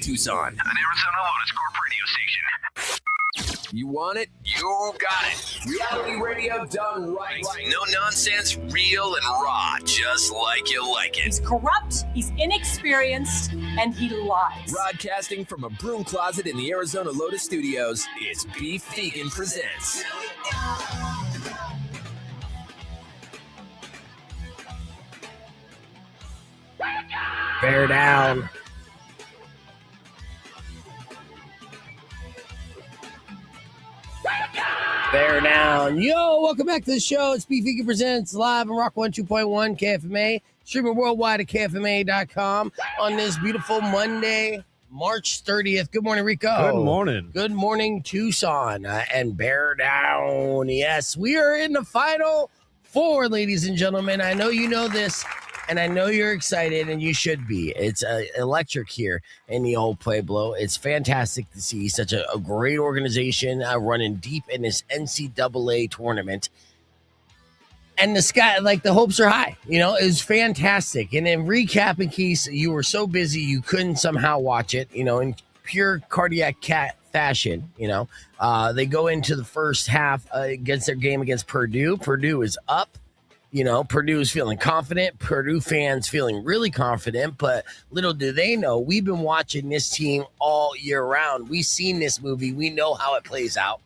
Tucson. An Arizona Lotus Corp radio station. You want it? You got it. Reality radio done right. No nonsense, real and raw, just like you like it. He's corrupt, he's inexperienced, and he lies. Broadcasting from a broom closet in the Arizona Lotus Studios, it's Beef Vegan Presents. Bear down. Bear down. Yo, welcome back to the show. It's Beef Vegan Presents live on Rock 102.1 KFMA. Streaming worldwide at KFMA.com on this beautiful Monday, March 30th. Good morning, Rico. Good morning. Good morning, Tucson. And bear down. Yes, we are in the Final Four, ladies and gentlemen. I know you know this. And I know you're excited, and you should be. It's electric here in the old Pueblo. It's fantastic to see such a great organization running deep in this NCAA tournament. And the sky, like the hopes are high. You know, it was fantastic. And in recap, in case you were so busy you couldn't somehow watch it, you know, in pure cardiac cat fashion, you know, they go into the first half against their game against Purdue. Purdue is up. You know, Purdue is feeling confident. Purdue fans feeling really confident. But little do they know, we've been watching this team all year round. We've seen this movie. We know how it plays out.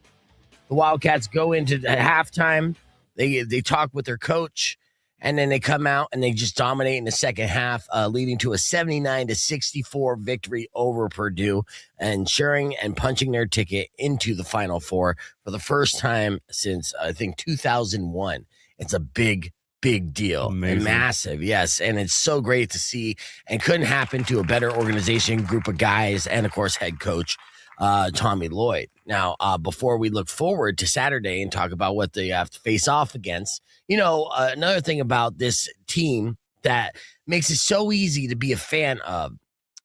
The Wildcats go into the halftime. They talk with their coach, and then they come out and they just dominate in the second half, leading to a 79-64 victory over Purdue, and ensuring and punching their ticket into the Final Four for the first time since, I think, 2001. It's a big deal. Amazing. And massive, yes. And it's so great to see, and couldn't happen to a better organization, group of guys, and, of course, head coach Tommy Lloyd. Now, before we look forward to Saturday and talk about what they have to face off against, you know, another thing about this team that makes it so easy to be a fan of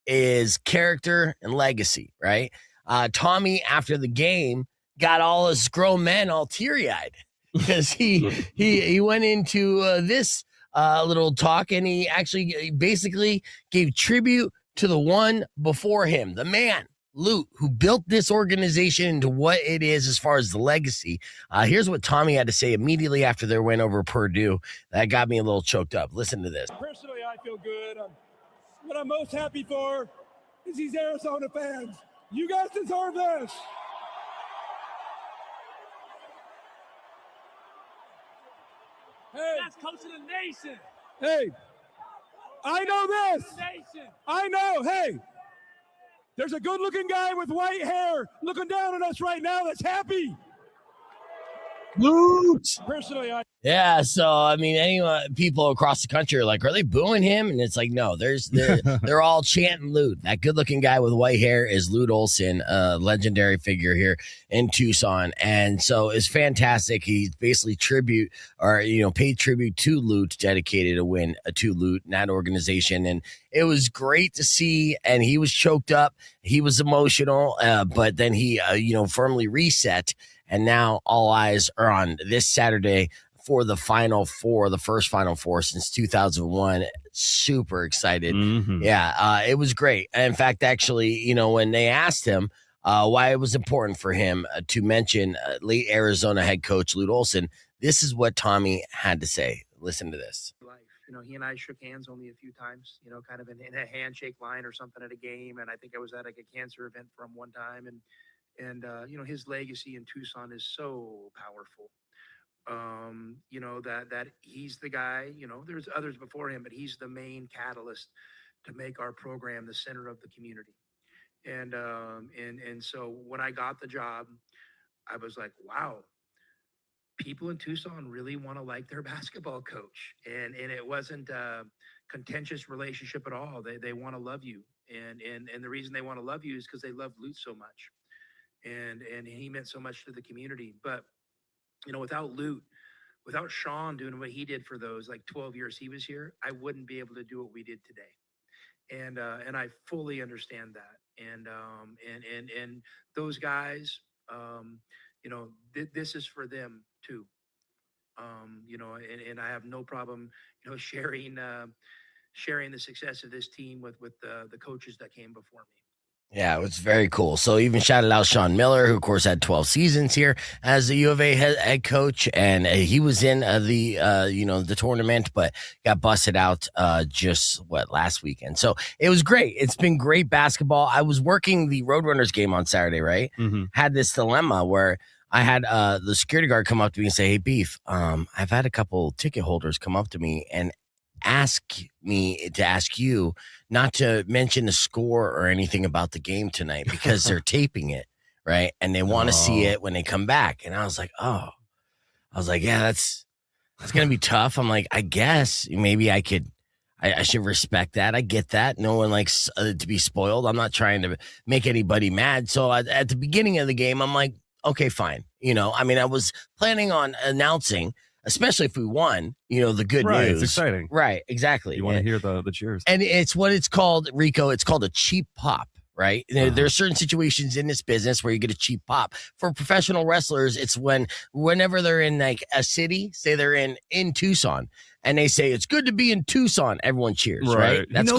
is character and legacy, right? Tommy, after the game, got all his grown men all teary-eyed. Because he went into this little talk, and he actually basically gave tribute to the one before him, the man, Lute, who built this organization into what it is as far as the legacy. Here's what Tommy had to say immediately after their win over Purdue. That got me a little choked up. Listen to this. Personally, I feel good. What I'm most happy for is these Arizona fans. You guys deserve this. Hey, that's coach of the nation. Hey, I know this. I know. Hey, there's a good-looking guy with white hair looking down on us right now that's happy. Lute. Personally, Yeah, so I mean, people across the country are like, are they booing him? And it's like, no, they're all chanting Lute. That good-looking guy with white hair is Lute Olson, a legendary figure here in Tucson, and so it's fantastic. He basically paid tribute to Lute, dedicated a win to Lute and that organization, and it was great to see. And he was choked up, he was emotional, but then he, firmly reset. And now all eyes are on this Saturday for the Final Four, the first Final Four since 2001. Super excited. Mm-hmm. Yeah, it was great. In fact, actually, when they asked him why it was important for him to mention late Arizona head coach Lute Olson, this is what Tommy had to say. Listen to this. He and I shook hands only a few times, kind of in a handshake line or something at a game. And I think I was at like a cancer event for him one time. And his legacy in Tucson is so powerful. That he's the guy, there's others before him, but he's the main catalyst to make our program the center of the community. And so when I got the job, I was like, wow, people in Tucson really want to like their basketball coach. And it wasn't a contentious relationship at all. They want to love you. And the reason they want to love you is because they love Lute so much. And he meant so much to the community. But, without Lute, without Sean doing what he did for those 12 years he was here, I wouldn't be able to do what we did today. And I fully understand that. And those guys, this is for them too. And I have no problem, sharing the success of this team with the coaches that came before me. Yeah, it was very cool. So even shouted out Sean Miller, who of course had 12 seasons here as the U of A head coach, and he was in the tournament, but got busted out just last weekend. So it was great. It's been great basketball. I was working the Roadrunners game on Saturday, right? Mm-hmm. Had this dilemma where I had the security guard come up to me and say, "Hey, Beef, I've had a couple ticket holders come up to me and ask me to ask you not to mention the score or anything about the game tonight because they're taping it, right? And they want to see it when they come back." And I was like, yeah, that's going to be tough. I'm like, I guess maybe I should respect that. I get that. No one likes to be spoiled. I'm not trying to make anybody mad. So at the beginning of the game, I'm like, okay, fine. I was planning on announcing, especially if we won, the good news. It's exciting. Right, exactly. You want to hear the cheers. And it's what it's called, Rico. It's called a cheap pop, right? There are certain situations in this business where you get a cheap pop. For professional wrestlers, it's whenever they're in like a city, say they're in Tucson, and they say, "It's good to be in Tucson," everyone cheers, right? That's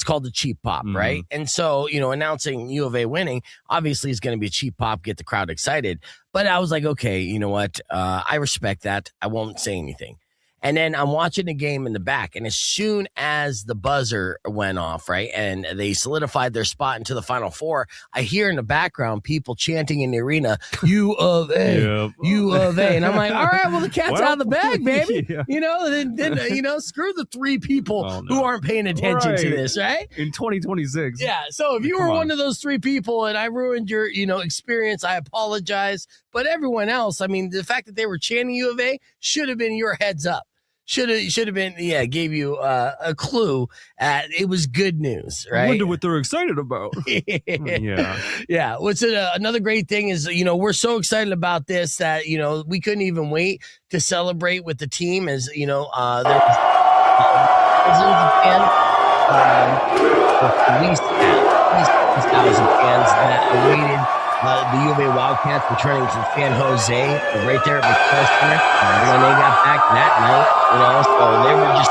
called the cheap pop, right? And so, announcing U of A winning obviously is going to be a cheap pop, get the crowd excited. But I was like, okay, you know what? I respect that. I won't say anything. And then I'm watching the game in the back, and as soon as the buzzer went off, right, and they solidified their spot into the Final Four, I hear in the background people chanting in the arena, "U of A, U of A," and I'm like, all right, well, the cat's out of the bag, baby. Then screw the three people who aren't paying attention to this, right? In 2026. Yeah. So if you were one of those three people and I ruined your, experience, I apologize. But everyone else, the fact that they were chanting U of A should have been your heads up. Should have been, gave you a clue. It was good news, right? I wonder what they're excited about. Yeah. What's another great thing is, we're so excited about this that, we couldn't even wait to celebrate with the team as, there was at least 1,000 fans that awaited the U of A Wildcats returning to San Jose right there at the Press Center when they got back that night, so they were just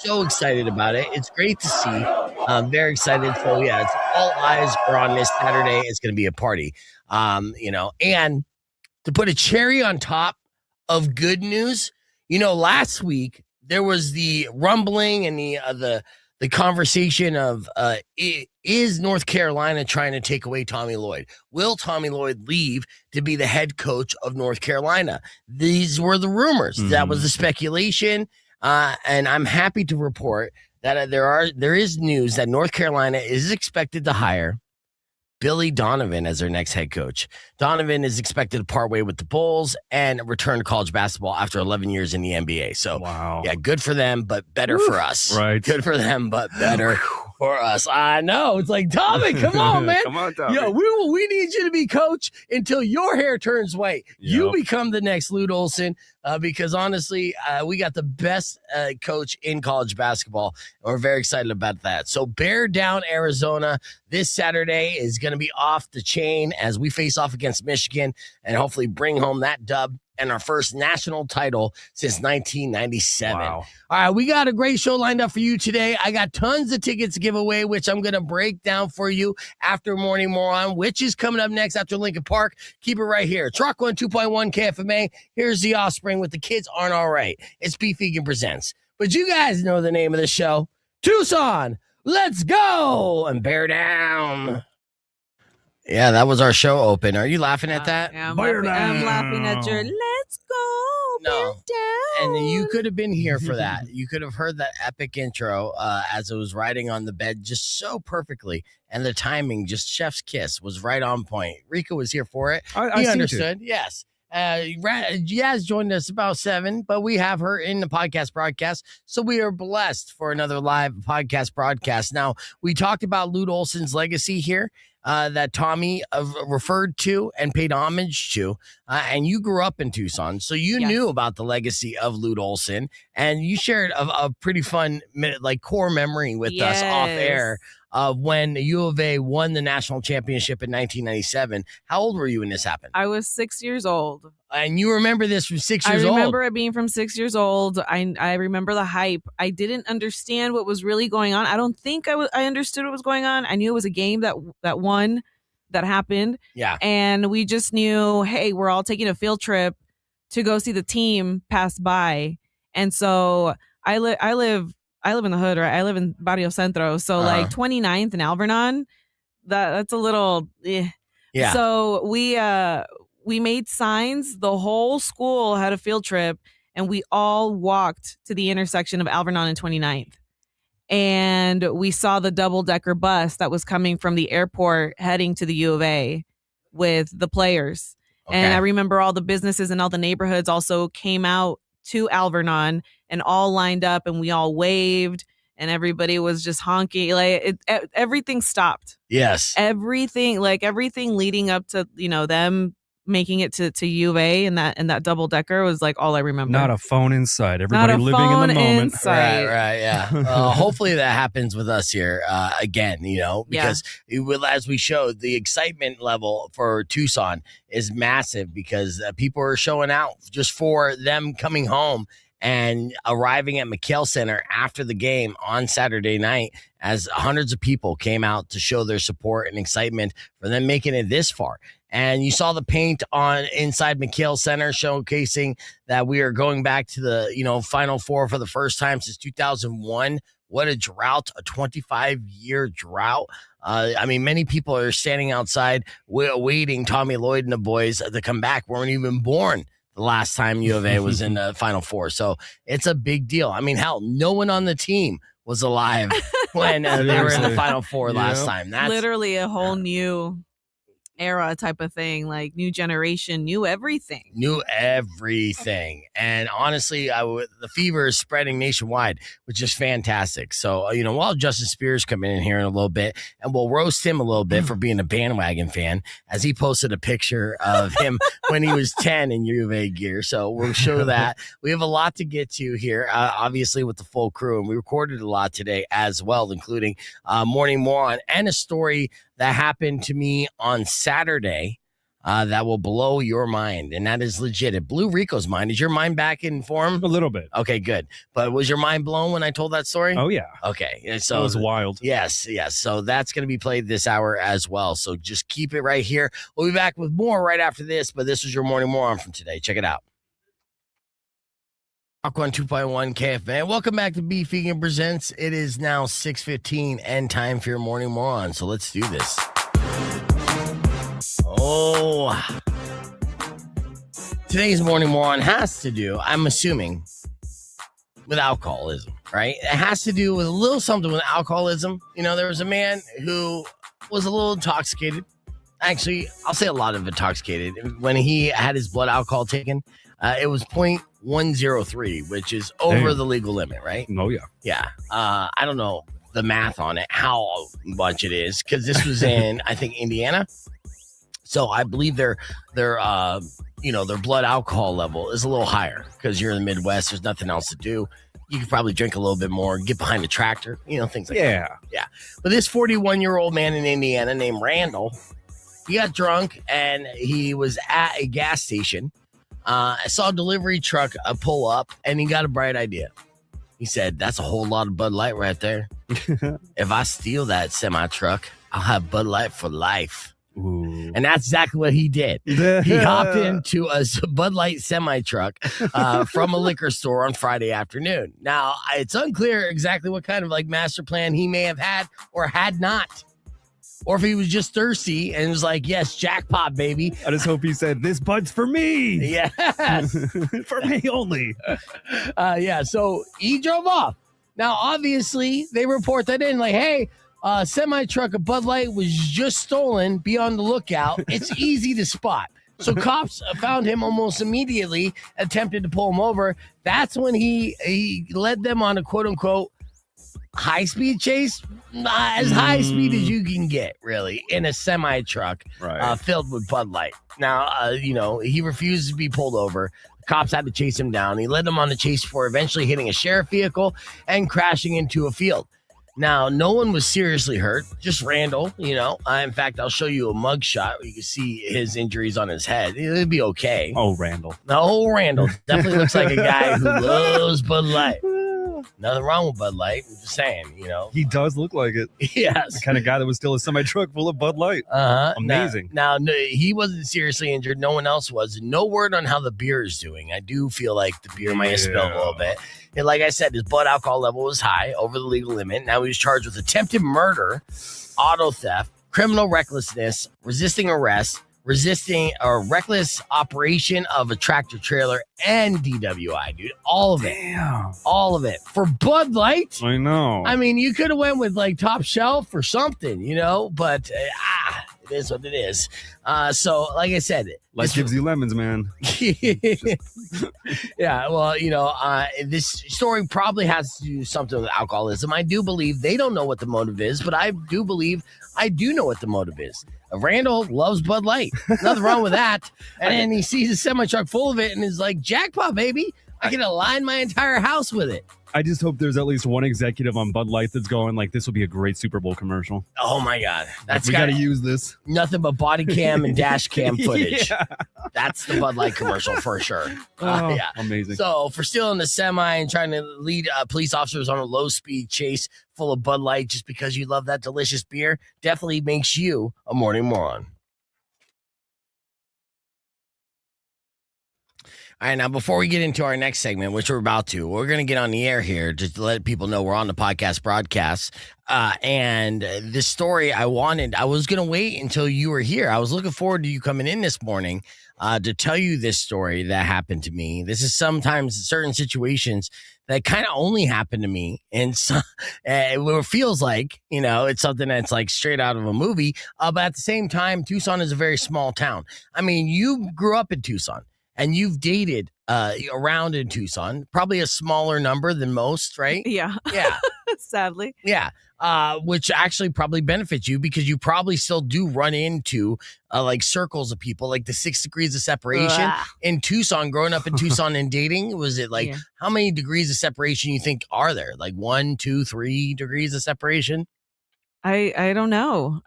so excited about it. It's great to see. I'm very excited. So yeah, it's all eyes are on this Saturday. It's going to be a party, and to put a cherry on top of good news, last week there was the rumbling and the conversation of is North Carolina trying to take away Tommy Lloyd? Will Tommy Lloyd leave to be the head coach of North Carolina? These were the rumors. That was the speculation. And I'm happy to report that there is news that North Carolina is expected to hire Billy Donovan as their next head coach. Donovan is expected to part way with the Bulls and return to college basketball after 11 years in the NBA. So, yeah, good for them, but better for us. Right. Good for them, but better for us. I know. It's like, Tommy, come on, man. Come on, Tommy. Yo, we need you to be coach until your hair turns white. Yep. You become the next Lute Olson because, honestly, we got the best coach in college basketball. And we're very excited about that. So, bear down, Arizona. This Saturday is going to be off the chain as we face off against Michigan and hopefully bring home that dub and our first national title since 1997. Wow. All right, we got a great show lined up for you today. I got tons of tickets to give away, which I'm going to break down for you after Morning Moron, which is coming up next after Lincoln Park. Keep it right here. Truck 102.1 KFMA. Here's the offspring with The Kids Aren't All Right. It's Beef Vegan Presents. But you guys know the name of the show. Tucson, let's go and bear down. Yeah, that was our show open. Are you laughing at that? Yeah, I'm laughing at your let's go. No. Down. And you could have been here for that. You could have heard that epic intro as it was riding on the bed just so perfectly. And the timing, just chef's kiss, was right on point. Rico was here for it. He understood. Yes. Yas joined us about 7, but we have her in the podcast broadcast. So we are blessed for another live podcast broadcast. Now, we talked about Lute Olson's legacy here. That Tommy referred to and paid homage to. And you grew up in Tucson, so you knew about the legacy of Lute Olson, and you shared a pretty fun core memory with us off air of when U of A won the national championship in 1997. How old were you when this happened? I was 6 years old. And you remember this from 6 years I old? remember it being from 6 years old. I remember the hype. I didn't understand what was really going on. I don't think I understood what was going on. I knew it was a game that won, that happened. Yeah. And we just knew, hey, we're all taking a field trip to go see the team pass by. And so I live in the hood, right? I live in Barrio Centro. So like 29th and Alvernon, that's a little Yeah. So we made signs. The whole school had a field trip, and we all walked to the intersection of Alvernon and 29th. And we saw the double-decker bus that was coming from the airport heading to the U of A with the players. Okay. And I remember all the businesses and all the neighborhoods also came out to Alvernon and all lined up, and we all waved, and everybody was just honking. Like everything stopped. Yes. Everything leading up to, them making it to U of A and that double decker was like all I remember. Not a phone in sight. Everybody Not a living in phone the moment. in sight. Right, yeah. Hopefully that happens with us here again, because as we showed, the excitement level for Tucson is massive because people are showing out just for them coming home and arriving at McHale Center after the game on Saturday night as hundreds of people came out to show their support and excitement for them making it this far. And you saw the paint on inside McHale Center showcasing that we are going back to the, Final Four for the first time since 2001. What a drought, a 25-year drought. Many people are standing outside waiting Tommy Lloyd and the boys to come back. Weren't even born the last time U of A was in the Final Four. So it's a big deal. Hell, no one on the team was alive when they were in the Final Four last time. That's literally a whole new era type of thing, like new generation, knew everything. And honestly, the fever is spreading nationwide, which is fantastic. So, while Justin Spears coming in here in a little bit, and we'll roast him a little bit for being a bandwagon fan, as he posted a picture of him when he was 10 in U of A gear. So we'll show that. We have a lot to get to here, obviously with the full crew, and we recorded a lot today as well, including Morning Moron and a story that happened to me on Saturday that will blow your mind. And that is legit. It blew Rico's mind. Is your mind back in form? A little bit. Okay, good. But was your mind blown when I told that story? Oh, yeah. Okay. So that was wild. Yes. So that's going to be played this hour as well. So just keep it right here. We'll be back with more right after this. But this was your Morning Moron from today. Check it out. Rock 102.1 KFN. Welcome back to Beef Vegan Presents. It is now 6:15 and time for your Morning Moron. So let's do this. Today's Morning Moron has to do, I'm assuming, with alcoholism, right? It has to do with a little something with alcoholism. There was a man who was a little intoxicated. Actually, I'll say a lot of intoxicated. When he had his blood alcohol taken, it was 0.103, which is over the legal limit, right? Oh, yeah. Yeah. I don't know the math on it, how much it is, because this was in, I think, Indiana. So I believe their blood alcohol level is a little higher because you're in the Midwest. There's nothing else to do. You could probably drink a little bit more, get behind a tractor, things like that. Yeah. But this 41-year-old man in Indiana named Randall, he got drunk and he was at a gas station. I saw a delivery truck pull up, and he got a bright idea. He said, "That's a whole lot of Bud Light right there. If I steal that semi-truck, I'll have Bud Light for life." Ooh. And that's exactly what he did. He hopped into a Bud Light semi-truck from a liquor store on Friday afternoon. Now, it's unclear exactly what kind of master plan he may have had or had not. Or if he was just thirsty and was like, yes, jackpot, baby. I just hope he said, "This Bud's for me." Yes. For me only. So he drove off. Now, obviously, they report that in hey, semi-truck of Bud Light was just stolen. Be on the lookout. It's easy to spot. So cops found him almost immediately, attempted to pull him over. That's when he led them on a quote-unquote high-speed chase, as high speed as you can get, really, in a semi-truck filled with Bud Light. Now, he refused to be pulled over. Cops had to chase him down. He led them on the chase before eventually hitting a sheriff vehicle and crashing into a field. Now, no one was seriously hurt, just Randall, in fact, I'll show you a mug shot where you can see his injuries on his head. It'd be okay. Oh, Randall. No, Randall definitely looks like a guy who loves Bud Light. Nothing wrong with Bud Light. I'm just saying, He does look like it. Yes. The kind of guy that would steal a semi-truck full of Bud Light. Amazing. Now, no, he wasn't seriously injured. No one else was. No word on how the beer is doing. I do feel like the beer might have spilled a little bit. And like I said, his blood alcohol level was high, over the legal limit. Now he was charged with attempted murder, auto theft, criminal recklessness, resisting arrest, resisting or reckless operation of a tractor trailer, and DWI, dude. All of it. Damn. All of it. For Bud Light? I know. I mean, you could have went with like top shelf or something, but it is what it is. So, like I said, Life gives you lemons, man. Yeah, well, this story probably has to do something with alcoholism. I do believe they don't know what the motive is, but I do believe I do know what the motive is. Randall loves Bud Light. Nothing wrong with that. And then he sees a semi-truck full of it and is like, jackpot, baby. I can align my entire house with it. I just hope there's at least one executive on Bud Light that's going like, this will be a great Super Bowl commercial. Oh, my God. We got to use this. Nothing but body cam and dash cam footage. Yeah. That's the Bud Light commercial for sure. Yeah. Amazing. So for stealing the semi and trying to lead police officers on a low-speed chase full of Bud Light just because you love that delicious beer definitely makes you a morning moron. All right, now before we get into our next segment, which we're about to, we're going to get on the air here just to let people know we're on the podcast broadcast. And this story I was going to wait until you were here. I was looking forward to you coming in this morning to tell you this story that happened to me. This is sometimes certain situations that kind of only happen to me. And so, it feels like, it's something that's like straight out of a movie. But at the same time, Tucson is a very small town. I mean, you grew up in Tucson. And you've dated around in Tucson, probably a smaller number than most, right? Yeah. Yeah. Sadly. Yeah. Which actually probably benefits you because you probably still do run into like circles of people, like the 6 degrees of separation in Tucson. Growing up in Tucson and dating, was it like how many degrees of separation you think are there? Like 1, 2, 3 degrees of separation? I don't know.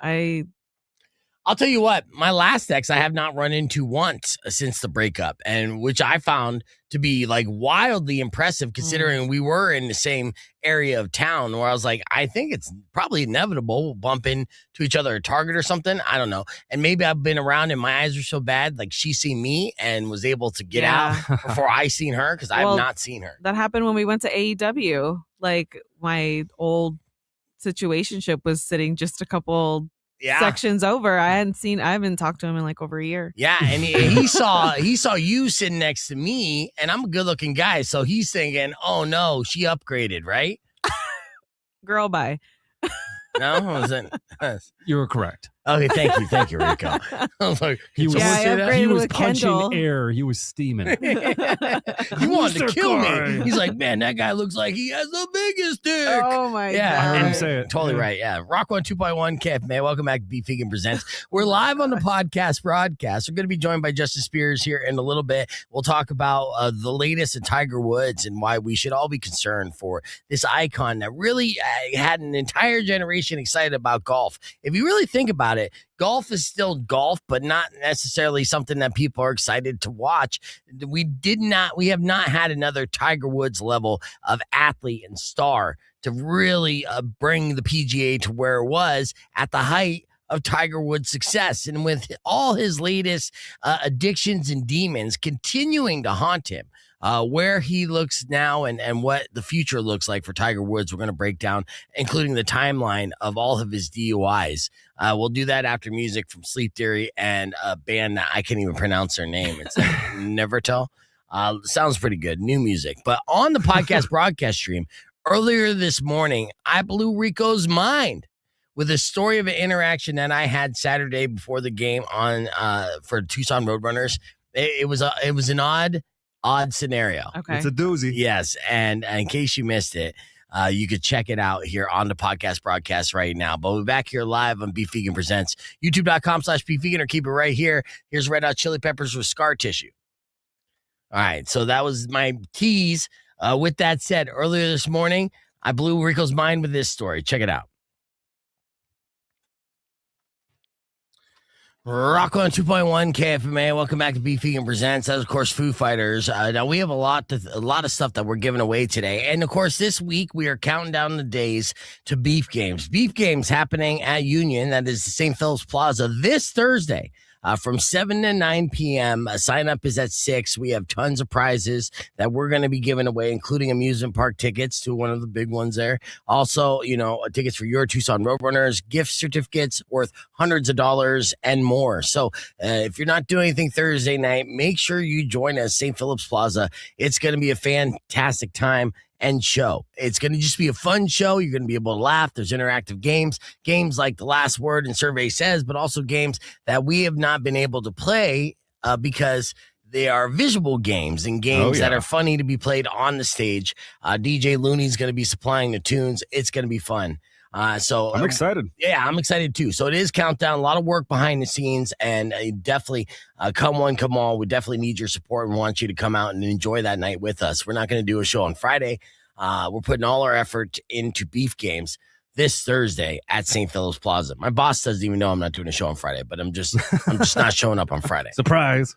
I'll tell you what, my last ex I have not run into once since the breakup, and which I found to be like wildly impressive considering we were in the same area of town where I was like, I think it's probably inevitable we'll bump into each other at Target or something. I don't know. And maybe I've been around and my eyes are so bad, like she seen me and was able to get out before I seen her because I have not seen her. That happened when we went to AEW. Like my old situationship was sitting just a couple sections over. I haven't talked to him in like over a year. Yeah, and he saw you sitting next to me, and I'm a good looking guy, so he's thinking, oh no, she upgraded, right? Girl, bye. No, was it? You were correct. Okay, thank you, Rico. I was like, he was with punching Kendall. air. He was steaming. He wanted to kill me. He's like, man, that guy looks like he has the biggest dick. Oh my God. I heard him say it. Totally right. Yeah. Rock 102.1 KFMA. Welcome back to Beef Vegan Presents. We're live on the podcast broadcast. We're going to be joined by Justice Spears here in a little bit. We'll talk about the latest in Tiger Woods and why we should all be concerned for this icon that really had an entire generation excited about golf. If you really think about it, golf is still golf, but not necessarily something that people are excited to watch. We have not had another Tiger Woods level of athlete and star to really bring the PGA to where it was at the height of Tiger Woods' success. And with all his latest addictions and demons continuing to haunt him, where he looks now and what the future looks like for Tiger Woods, we're going to break down, including the timeline of all of his DUIs. We'll do that after music from Sleep Theory and a band that I can't even pronounce their name. It's Nevertell. Sounds pretty good. New music. But on the podcast broadcast stream, earlier this morning, I blew Rico's mind with a story of an interaction that I had Saturday before the game on for Tucson Roadrunners. It was an odd scenario. Okay. It's a doozy. Yes, and in case you missed it, you could check it out here on the podcast broadcast right now. But we're back here live on Beef Vegan Presents, youtube.com/Beef Vegan, or keep it right here. Here's Red Hot Chili Peppers with Scar Tissue. All right, so that was my tease. With that said, earlier this morning, I blew Rico's mind with this story. Check it out. Rock on 2.1 KFMA. Welcome back to Beef Vegan Presents. That's, of course, Foo Fighters. Now, we have a lot of stuff that we're giving away today. And, of course, this week we are counting down the days to Beef Games. Beef Games happening at Union. That is St. Philip's Plaza this Thursday. From 7 to 9 p.m. Sign up is at 6. We have tons of prizes that we're going to be giving away, including amusement park tickets to one of the big ones there. Also, tickets for your Tucson Roadrunners, gift certificates worth hundreds of dollars and more. So if you're not doing anything Thursday night, make sure you join us, St. Philip's Plaza. It's going to be a fantastic time and show. It's going to just be a fun show. You're going to be able to laugh. There's interactive games like The Last Word and Survey Says, but also games that we have not been able to play because they are visual games and games that are funny to be played on the stage. DJ Looney's going to be supplying the tunes. It's going to be fun. So I'm excited. Yeah, I'm excited too. So it is countdown, a lot of work behind the scenes, and definitely come one, come all. We definitely need your support and want you to come out and enjoy that night with us. We're not going to do a show on Friday. We're putting all our effort into Beef Games this Thursday at St. Philip's Plaza. My boss doesn't even know I'm not doing a show on Friday, but I'm just not showing up on Friday. Surprise.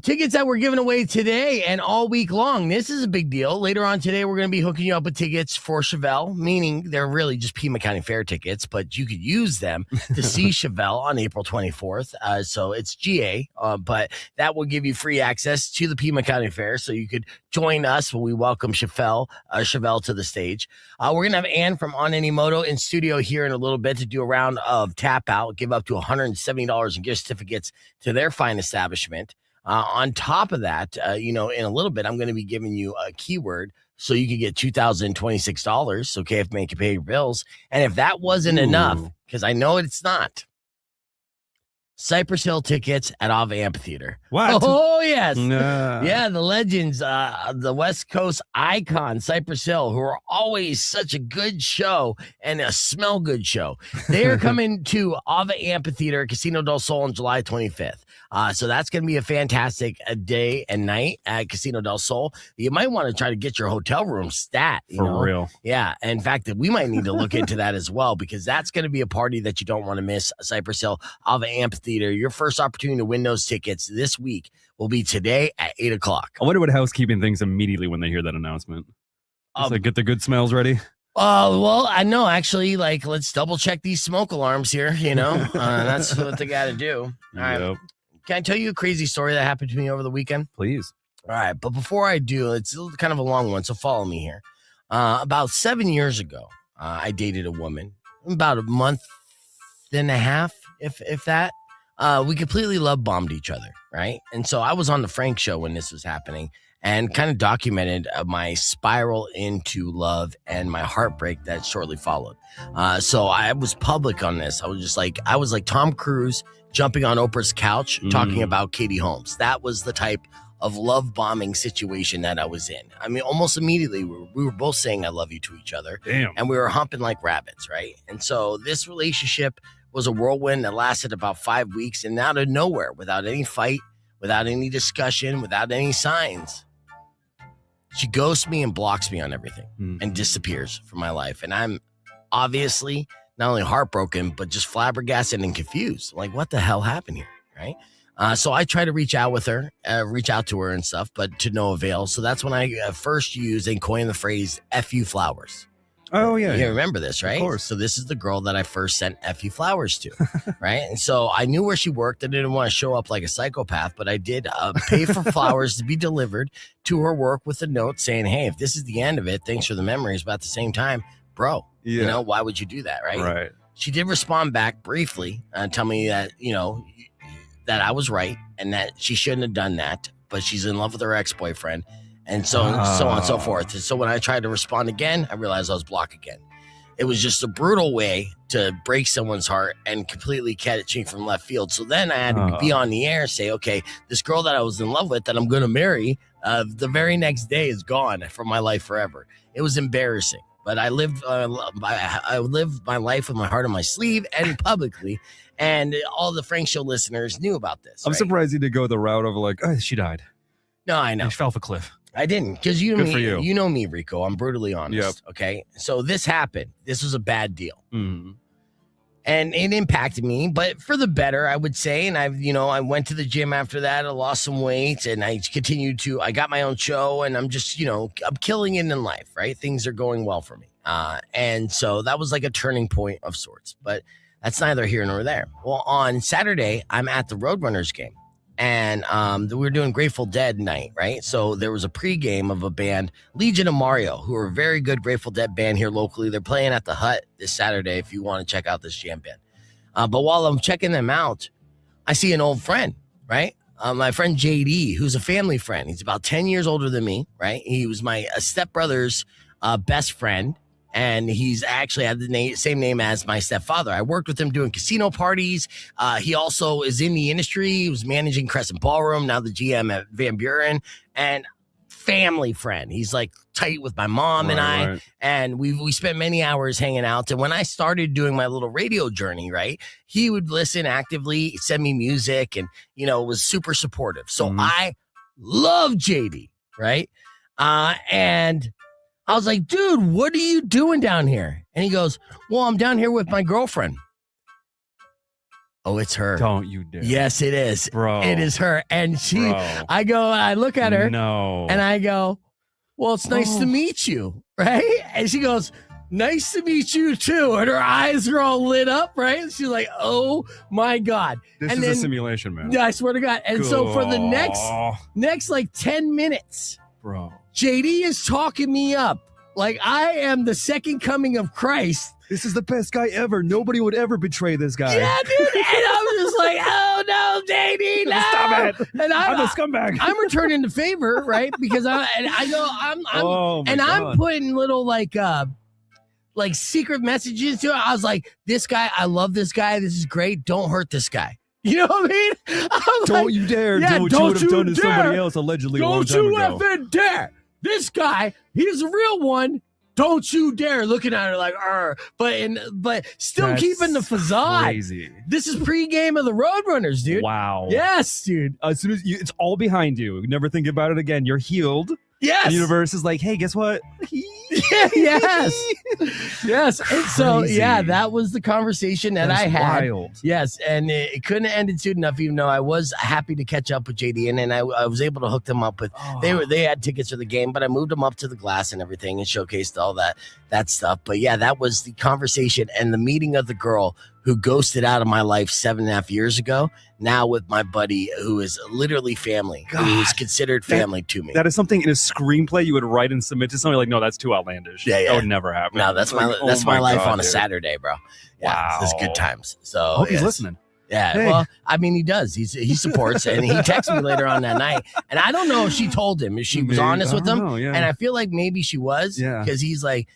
Tickets that we're giving away today and all week long. This is a big deal. Later on today, we're going to be hooking you up with tickets for Chevelle, meaning they're really just Pima County Fair tickets, but you could use them to see Chevelle on April 24th. So it's GA, but that will give you free access to the Pima County Fair. So you could join us when we welcome Chevelle to the stage. We're going to have Ann from On Any Moto in studio here in a little bit to do a round of tap out, give up to $170 in gift certificates to their fine establishment. On top of that, in a little bit, I'm going to be giving you a keyword so you can get $2,026. So KFMA can pay your bills. And if that wasn't enough, because I know it's not, Cypress Hill tickets at Ava Amphitheater. What? Oh, yes. No. Yeah, the legends, the West Coast icon, Cypress Hill, who are always such a good show and a smell good show. They are coming to Ava Amphitheater, Casino del Sol on July 25th. So that's going to be a fantastic day and night at Casino del Sol. You might want to try to get your hotel room stat. For real. Yeah. In fact, we might need to look into that as well, because that's going to be a party that you don't want to miss. Cypress Hill, Ava Amphitheater. Your first opportunity to win those tickets this week will be today at 8 o'clock. I wonder what housekeeping thinks immediately when they hear that announcement. So get the good smells ready. Well, I know, actually, let's double check these smoke alarms here, that's what they got to do. All right. Yep. Can I tell you a crazy story that happened to me over the weekend? Please. All right. But before I do, it's kind of a long one, so follow me here. About 7 years ago, I dated a woman, about a month and a half, if that. We completely love bombed each other, right? And so I was on the Frank show when this was happening and kind of documented my spiral into love and my heartbreak that shortly followed. So I was public on this. I was like Tom Cruise jumping on Oprah's couch talking about Katie Holmes. That was the type of love bombing situation that I was in. I mean, almost immediately we were both saying I love you to each other. Damn. And we were humping like rabbits, right? And so this relationship was a whirlwind that lasted about 5 weeks, and out of nowhere, without any fight, without any discussion, without any signs, she ghosts me and blocks me on everything and disappears from my life. And I'm obviously not only heartbroken, but just flabbergasted and confused. Like, what the hell happened here, right? So I try to reach out to her and stuff, but to no avail. So that's when I first used and coined the phrase "F you flowers." Oh, yeah. You remember this, right? Of course. So this is the girl that I first sent F you flowers to, right? And so I knew where she worked. I didn't want to show up like a psychopath, but I did pay for flowers to be delivered to her work with a note saying, hey, if this is the end of it, thanks for the memories. But at the same time, bro, why would you do that, right? Right. She did respond back briefly and tell me that, that I was right and that she shouldn't have done that, but she's in love with her ex-boyfriend. And so on and so forth. And so when I tried to respond again, I realized I was blocked again. It was just a brutal way to break someone's heart and completely catching from left field. So then I had to be on the air and say, okay, this girl that I was in love with that I'm going to marry, the very next day is gone from my life forever. It was embarrassing. But I lived my life with my heart on my sleeve and publicly. And all the Frank Show listeners knew about this. I'm surprised you did go the route of she died. No, I know. She fell off a cliff. I didn't, because Good for you. you know me, Rico. I'm brutally honest. Yep. Okay, so this happened. This was a bad deal, Mhm. and it impacted me, but for the better, I would say. And I went to the gym after that. I lost some weight, and I continued to. I got my own show, and I'm just, I'm killing it in life. Right, things are going well for me, and so that was like a turning point of sorts. But that's neither here nor there. Well, on Saturday, I'm at the Roadrunners game. And we were doing Grateful Dead night, right? So there was a pregame of a band, Legion of Mario, who are a very good Grateful Dead band here locally. They're playing at the Hut this Saturday if you want to check out this jam band. But while I'm checking them out, I see an old friend, right? My friend JD, who's a family friend. He's about 10 years older than me, right? He was my stepbrother's best friend. And he's actually had the same name as my stepfather. I worked with him doing casino parties. He also is in the industry. He was managing Crescent Ballroom, now the GM at Van Buren, and family friend. He's like tight with my mom and I, Right. and we spent many hours hanging out. And when I started doing my little radio journey, right, he would listen actively, send me music, and was super supportive. So I love JD, right, and I was like, dude, what are you doing down here? And he goes, well, I'm down here with my girlfriend. Oh, it's her. Don't you dare. Yes, it is. Bro. It is her. And Bro. I look at her No. and I go, well, it's nice to meet you. Right. And she goes, nice to meet you too. And her eyes are all lit up. Right. And she's like, oh my God. This and is then, a simulation, man. I swear to God. And so for the next like 10 minutes, Bro. JD is talking me up like I am the second coming of Christ. This is the best guy ever. Nobody would ever betray this guy. Yeah, dude. And I'm just like, oh no, JD, no. Stop it. And I'm a scumbag. I'm returning the favor, right? Because I'm putting little like secret messages to her. I was like, this guy, I love this guy. This is great. Don't hurt this guy. You know what I mean? Don't you dare do what you would have done to somebody else allegedly a long time ago. Don't you effing dare. This guy, he's a real one. Don't you dare. Looking at her like, but still That's keeping the facade. Crazy. This is pregame of the Roadrunners, dude. Wow. Yes, dude. As soon as it's all behind you, never think about it again. You're healed. Yes. The universe is like, hey, guess what? Yes. Yes. And so, Crazy. yeah, that was the conversation that I had. Wild. Yes. And it couldn't have ended soon enough, even though I was happy to catch up with JD. And then I was able to hook them up with, they had tickets for the game, but I moved them up to the glass and everything and showcased all that stuff. But yeah, that was the conversation and the meeting of the girl who ghosted out of my life 7.5 years ago, now with my buddy who is literally family, who is considered family to me. That is something in a screenplay you would write and submit to somebody like, no, that's too outlandish. Yeah. That would never happen. No, that's Like, my life God, on a dude. Saturday, bro. Yeah, Wow. it's good times. So I hope he's yes. listening. Yeah, Hey. well, I mean, he does. He supports, and he texted me later on that night. And I don't know if she told him, if she was Maybe. honest with I him. don't know, yeah. And I feel like maybe she was, Yeah. because he's like,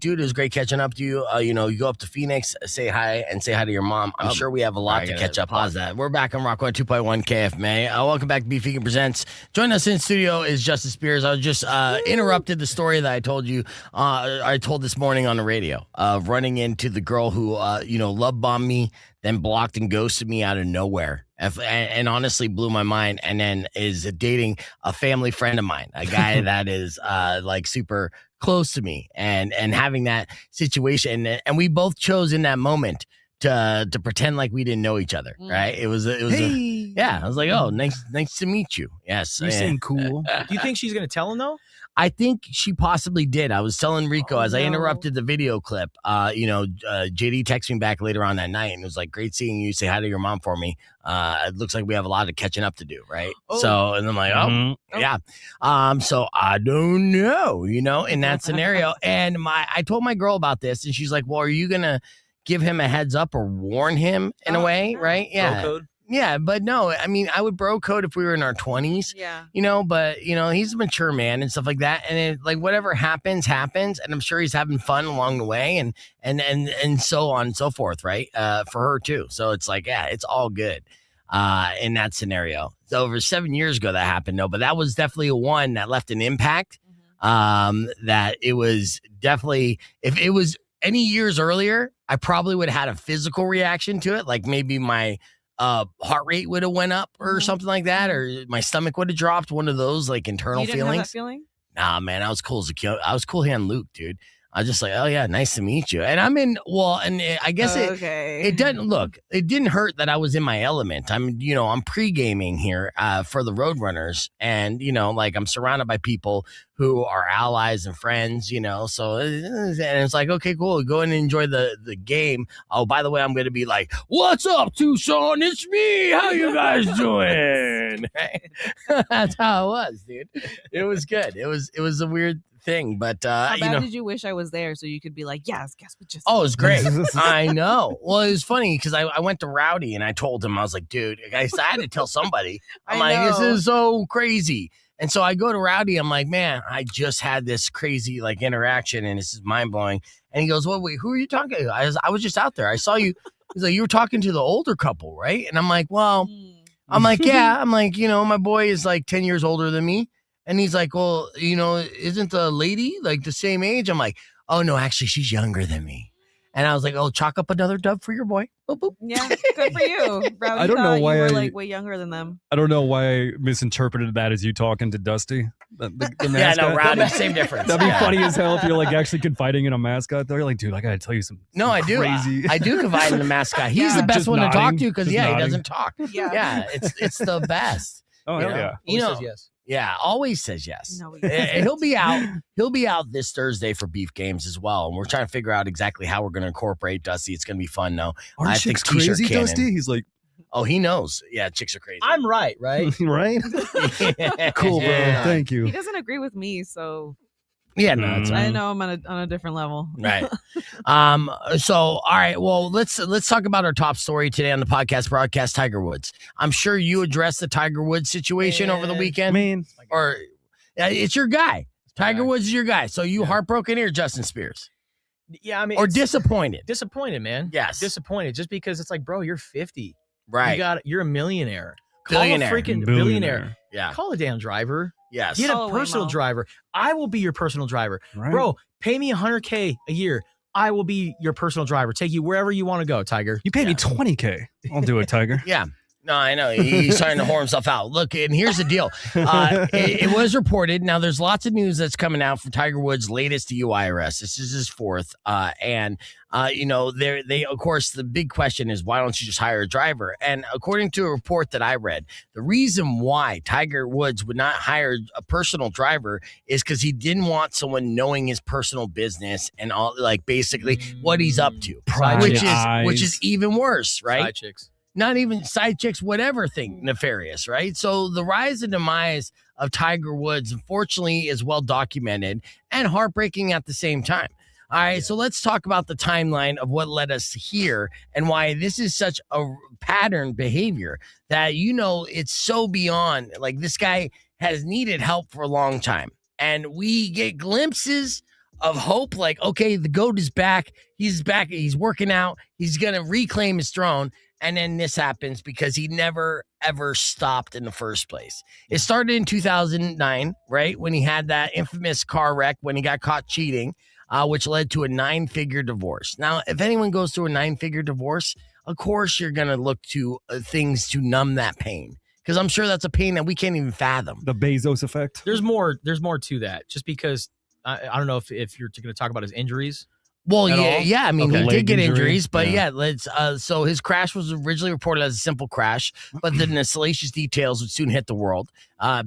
dude, it was great catching up to you. You go up to Phoenix, say hi to your mom. I'm sure we have a lot to catch up on. That. We're back on Rock 102.1 KFMA. Welcome back to Beef Vegan Presents. Joining us in studio is Justice Spears. I was just interrupted the story that I told you. I told this morning on the radio of running into the girl who, love bombed me, then blocked and ghosted me out of nowhere. And honestly blew my mind, and then is dating a family friend of mine, a guy that is like super close to me, and having that situation, and we both chose in that moment to pretend like we didn't know each other, right? It was I was like, oh, nice to meet you. Yes, You seem cool. Do you think she's gonna tell him though? I think she possibly did. I was telling Rico as I interrupted the video clip, JD texted me back later on that night and it was like, great seeing you. Say hi to your mom for me. It looks like we have a lot of catching up to do, right? So, and I'm like, yeah. So I don't know, in that scenario. And I told my girl about this and she's like, well, are you going to give him a heads up or warn him in a way, right? Yeah. Bro code? Yeah, but no, I mean, I would bro code if we were in our 20s, but, he's a mature man and stuff like that. And it, like whatever happens. And I'm sure he's having fun along the way and so on and so forth, right? For her too. So it's like, yeah, it's all good in that scenario. So over 7 years ago that happened, but that was definitely one that left an impact. That it was definitely, if it was any years earlier, I probably would have had a physical reaction to it. Like maybe my heart rate would have went up or something like that, or my stomach would have dropped. One of those like internal You didn't feelings. have that feeling? Nah, man, I was cool as a kid. I was cool hand Luke, dude. I was just like, oh yeah, nice to meet you. And I'm in. Well, and I guess it doesn't look. It didn't hurt that I was in my element. I'm pre-gaming here for the Roadrunners, and like I'm surrounded by people who are allies and friends. So and it's like, okay, cool, go and enjoy the game. Oh, by the way, I'm gonna be like, what's up, Tucson? It's me. How you guys doing? That's how it was, dude. It was good. It was a weird thing, but how bad did you wish I was there so you could be like, yes, guess what just oh, it was great. I know. Well, it was funny because I went to Rowdy and I told him, I was like, dude, I had to tell somebody. I'm like, this is so crazy. And so I go to Rowdy, I'm like, man, I just had this crazy like interaction and this is mind blowing. And he goes, well, wait, who are you talking to? I was just out there. I saw you. He's like, you were talking to the older couple, right? And I'm like, well, I'm like, yeah. I'm like, my boy is like 10 years older than me. And he's like, well, isn't the lady like the same age? I'm like, oh, no, actually, she's younger than me. And I was like, oh, chalk up another dub for your boy. Boop, boop. Yeah, good for you. Rowdy, I don't know why you were like way younger than them. I don't know why I misinterpreted that as you talking to Dusty. The yeah, no, Rowdy, same difference. That'd be funny as hell if you're like actually confiding in a mascot. Though you're like, dude, I gotta tell you some. No, I do. Crazy. I do confide in the mascot. He's the best one to talk to because he doesn't talk. Yeah, it's the best. Oh hell yeah. He says yes. Yeah, always says yes. No, and he'll be out. He'll be out this Thursday for Beef Games as well. And we're trying to figure out exactly how we're going to incorporate Dusty. It's going to be fun, though. Aren't chicks crazy, Dusty? He's like, oh, he knows. Yeah, chicks are crazy. I'm right? right? Yeah. Cool, bro. Thank you. He doesn't agree with me, so yeah, no, it's I know I'm on a different level. Right. So, all right. Well, let's talk about our top story today on the podcast broadcast, Tiger Woods. I'm sure you addressed the Tiger Woods situation over the weekend. Man. Or it's your guy. Tiger Woods is your guy. So you heartbroken here, Justin Spears? Yeah, I mean, or disappointed? Disappointed, man. Yes. Disappointed just because it's like, bro, you're 50. Right. You're a millionaire. Billionaire. Call a freaking billionaire. Yeah. Call a damn driver. Yes. Get Call a a personal Waymo. driver. I will be your personal driver. Right. Bro, pay me $100K a year. I will be your personal driver. Take you wherever you want to go, Tiger. You pay me $20K. I'll do it, Tiger. Yeah. No, I know. He's starting to whore himself out. Look, and here's the deal. It was reported. Now, there's lots of news that's coming out from Tiger Woods' latest DUI arrest. This is his fourth. They of course, the big question is, why don't you just hire a driver? And according to a report that I read, the reason why Tiger Woods would not hire a personal driver is because he didn't want someone knowing his personal business and all, like basically what he's up to, which is even worse, right? Side chicks. Not even side chicks, whatever thing nefarious, right? So the rise and demise of Tiger Woods, unfortunately, is well documented and heartbreaking at the same time. All right, so let's talk about the timeline of what led us here and why this is such a pattern behavior that, it's so beyond. Like, this guy has needed help for a long time. And we get glimpses of hope, like, okay, the GOAT is back. He's back. He's working out. He's going to reclaim his throne. And then this happens because he never, ever stopped in the first place. It started in 2009, right? When he had that infamous car wreck, when he got caught cheating, which led to a 9-figure divorce. Now, if anyone goes through a 9-figure divorce, of course you're going to look to things to numb that pain. Because I'm sure that's a pain that we can't even fathom. The Bezos effect. There's more to that. Just because, I don't know if you're going to talk about his injuries. Well, yeah. I mean, Okay. he did get Leg injury. injuries, but Yeah. let's. So his crash was originally reported as a simple crash, but then the salacious details would soon hit the world.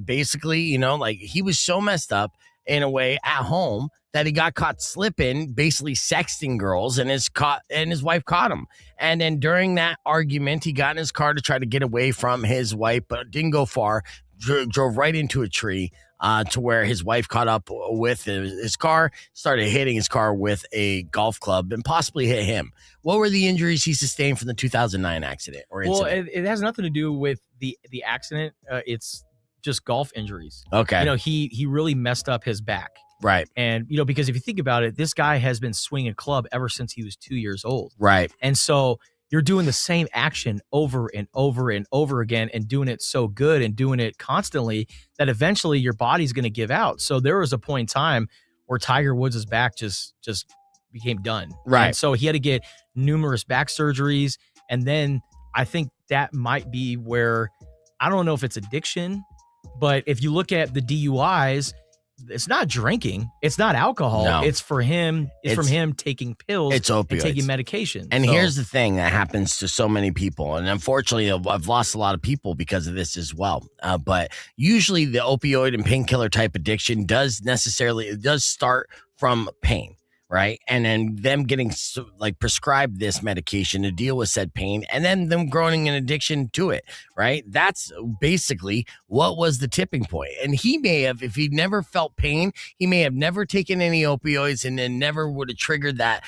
Basically, like he was so messed up in a way at home that he got caught slipping, basically sexting girls, and his wife caught him. And then during that argument, he got in his car to try to get away from his wife, but didn't go far. Drove right into a tree. To where his wife caught up with his car, started hitting his car with a golf club, and possibly hit him. What were the injuries he sustained from the 2009 accident or incident? Well, it has nothing to do with the accident. It's just golf injuries. Okay. He really messed up his back. Right. And, because if you think about it, this guy has been swinging a club ever since he was 2 years old. Right. And so you're doing the same action over and over and over again and doing it so good and doing it constantly that eventually your body's going to give out. So there was a point in time where Tiger Woods' back just became done. Right. And so he had to get numerous back surgeries. And then I think that might be where, I don't know if it's addiction, but if you look at the DUIs, it's not drinking, it's not alcohol. No. It's from him taking pills. It's opioids. And taking medication. And here's the thing that happens to so many people, and unfortunately, I've lost a lot of people because of this as well. But usually, the opioid and painkiller type addiction does start from pain, right? And then them getting prescribed this medication to deal with said pain, and then them growing an addiction to it, right? That's basically what was the tipping point. And he may have, if he never felt pain, he may have never taken any opioids, and then never would have triggered that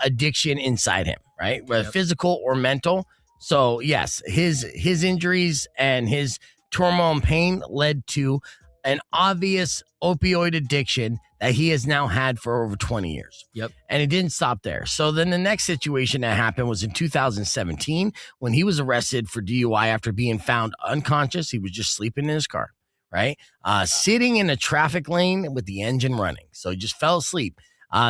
addiction inside him, right? Whether physical or mental. So yes, his injuries and his turmoil and pain led to an obvious opioid addiction that he has now had for over 20 years. Yep. And it didn't stop there. So then the next situation that happened was in 2017 when he was arrested for DUI after being found unconscious. He was just sleeping in his car, right? Sitting in a traffic lane with the engine running. So he just fell asleep.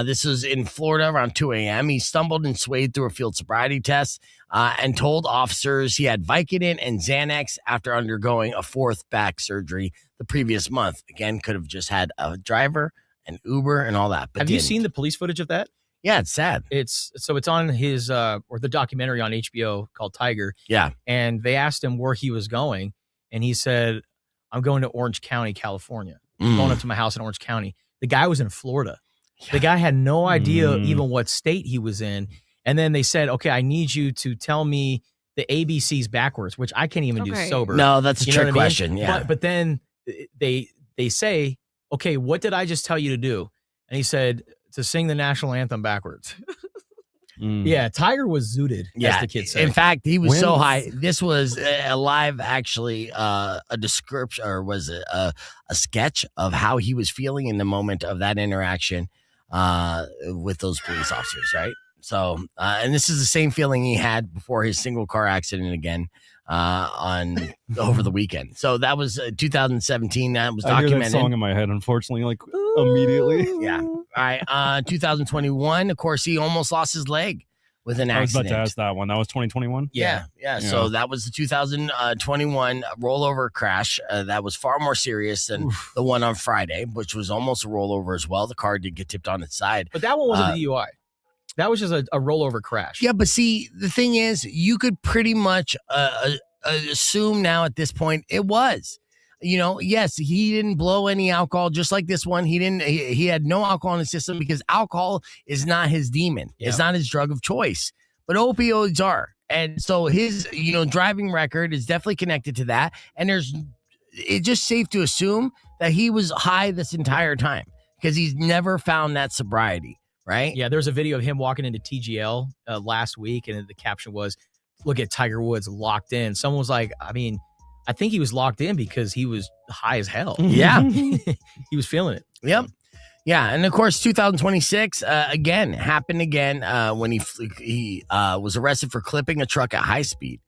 This was in Florida around 2 a.m. He stumbled and swayed through a field sobriety test and told officers he had Vicodin and Xanax after undergoing a fourth back surgery the previous month. Again, could have just had a driver, an Uber, and all that. But have you seen the police footage of that? Yeah, it's sad. It's on his or the documentary on HBO called Tiger. Yeah. And they asked him where he was going, and he said, I'm going to Orange County, California. I'm going up to my house in Orange County. The guy was in Florida. The guy had no idea even what state he was in. And then they said, okay, I need you to tell me the ABCs backwards, which I can't even do sober. No, that's a trick question. I mean? Yeah. But then they say, okay, what did I just tell you to do? And he said, to sing the national anthem backwards. Yeah, Tiger was zooted, as the kids say. In fact, he was so high. This was a live, actually, a description, or was it a sketch of how he was feeling in the moment of that interaction with those police officers, right? So, and this is the same feeling he had before his single car accident again on over the weekend. So that was 2017. That was documented. I hear that song in my head, unfortunately, like immediately. Yeah. All right. 2021, of course, he almost lost his leg with an accident. I was about to ask that one. That was 2021? Yeah. So that was the 2021 rollover crash. That was far more serious than the one on Friday, which was almost a rollover as well. The car did get tipped on its side. But that one wasn't a DUI. That was just a rollover crash. Yeah, but see, the thing is, you could pretty much assume now at this point it was. You know, yes, he didn't blow any alcohol, just like this one. He had no alcohol in his system because alcohol is not his demon. Yeah. It's not his drug of choice, but opioids are. And so his, driving record is definitely connected to that. And it's just safe to assume that he was high this entire time because he's never found that sobriety, right? Yeah, there's a video of him walking into TGL last week, and the caption was, look at Tiger Woods locked in. Someone was like, I think he was locked in because he was high as hell. Yeah. He was feeling it. Yep. Yeah. And of course, 2026 happened again when he was arrested for clipping a truck at high speed.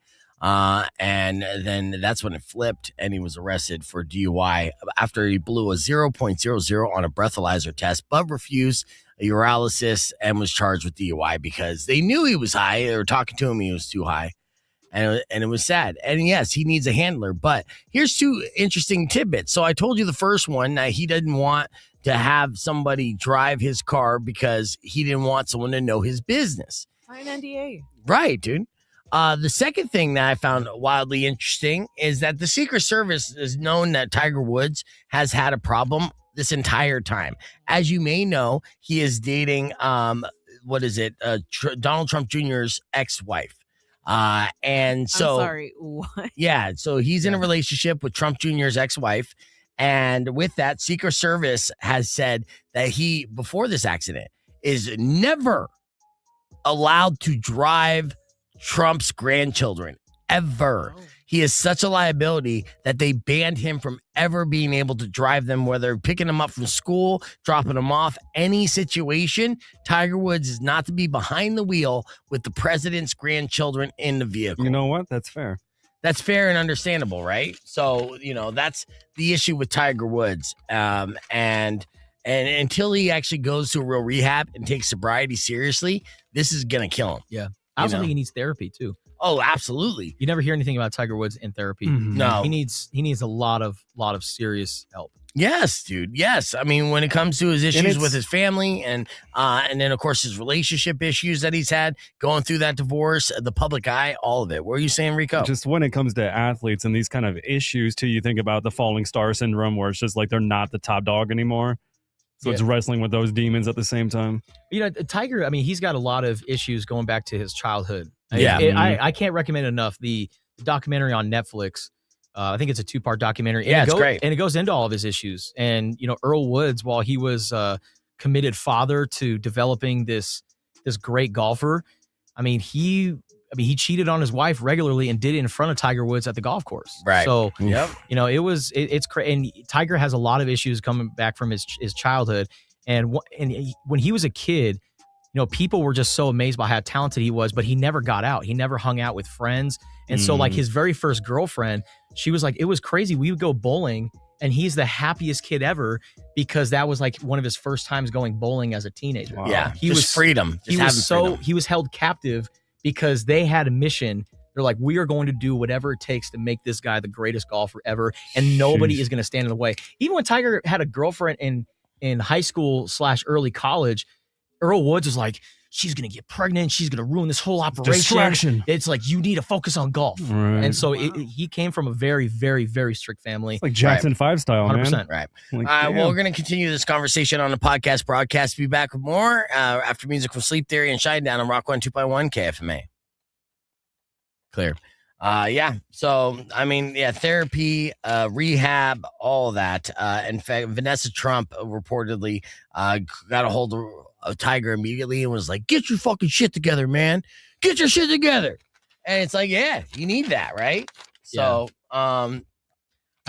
And then that's when it flipped and he was arrested for DUI after he blew a 0.00 on a breathalyzer test, but refused a urinalysis and was charged with DUI because they knew he was high. They were talking to him. He was too high. And it was sad. And yes, he needs a handler. But here's two interesting tidbits. So I told you the first one that he didn't want to have somebody drive his car because he didn't want someone to know his business. Sign NDA. Right, dude. The second thing that I found wildly interesting is that the Secret Service has known that Tiger Woods has had a problem this entire time. As you may know, he is dating, Donald Trump Jr.'s ex-wife. And so, I'm sorry, what? Yeah, so he's in a relationship with Trump Jr.'s ex-wife. And with that, Secret Service has said that he, before this accident, is never allowed to drive Trump's grandchildren, ever. Oh. He is such a liability that they banned him from ever being able to drive them, whether picking them up from school, dropping them off, any situation. Tiger Woods is not to be behind the wheel with the president's grandchildren in the vehicle. You know what? That's fair. That's fair and understandable, right? So, that's the issue with Tiger Woods. And until he actually goes to a real rehab and takes sobriety seriously, this is going to kill him. Yeah. I also think he needs therapy too. Oh, absolutely. You never hear anything about Tiger Woods in therapy. No. He needs a lot of serious help. Yes, dude. Yes. I mean, when it comes to his issues with his family and then, of course, his relationship issues that he's had, going through that divorce, the public eye, all of it. What are you saying, Rico? Just when it comes to athletes and these kind of issues, too, you think about the falling star syndrome where it's just like they're not the top dog anymore. So it's wrestling with those demons at the same time. You know, Tiger, I mean, he's got a lot of issues going back to his childhood. Yeah. I can't recommend enough the documentary on Netflix. I think it's a 2-part documentary. Yeah, it's great. And it goes into all of his issues. And, you know, Earl Woods, while he was a committed father to developing this great golfer, I mean, he cheated on his wife regularly and did it in front of Tiger Woods at the golf course. Right. So, you know, it's crazy. And Tiger has a lot of issues coming back from his childhood. And when he was a kid, you know, people were just so amazed by how talented he was, but he never got out. He never hung out with friends. And so, like, his very first girlfriend, she was like, it was crazy. We would go bowling, and he's the happiest kid ever because that was like one of his first times going bowling as a teenager. Wow. Yeah, he was freedom. He was held captive because they had a mission. They're like, we are going to do whatever it takes to make this guy the greatest golfer ever, and nobody is going to stand in the way. Even when Tiger had a girlfriend in high school / early college, Earl Woods was like, she's going to get pregnant. She's going to ruin this whole operation. Distraction. It's like, you need to focus on golf. Right. And so he came from a very, very, very strict family. It's like Jackson 5 style, 100%. Man. Right. Like, well, we're going to continue this conversation on the podcast broadcast. Be back with more after music from Sleep Theory and Shine Down on Rock 102.1 KFMA. Clear. So, I mean, therapy, rehab, all that. In fact, Vanessa Trump reportedly got a hold of Tiger immediately and was like, get your fucking shit together, man. Get your shit together. And it's like, yeah, you need that, right? So, I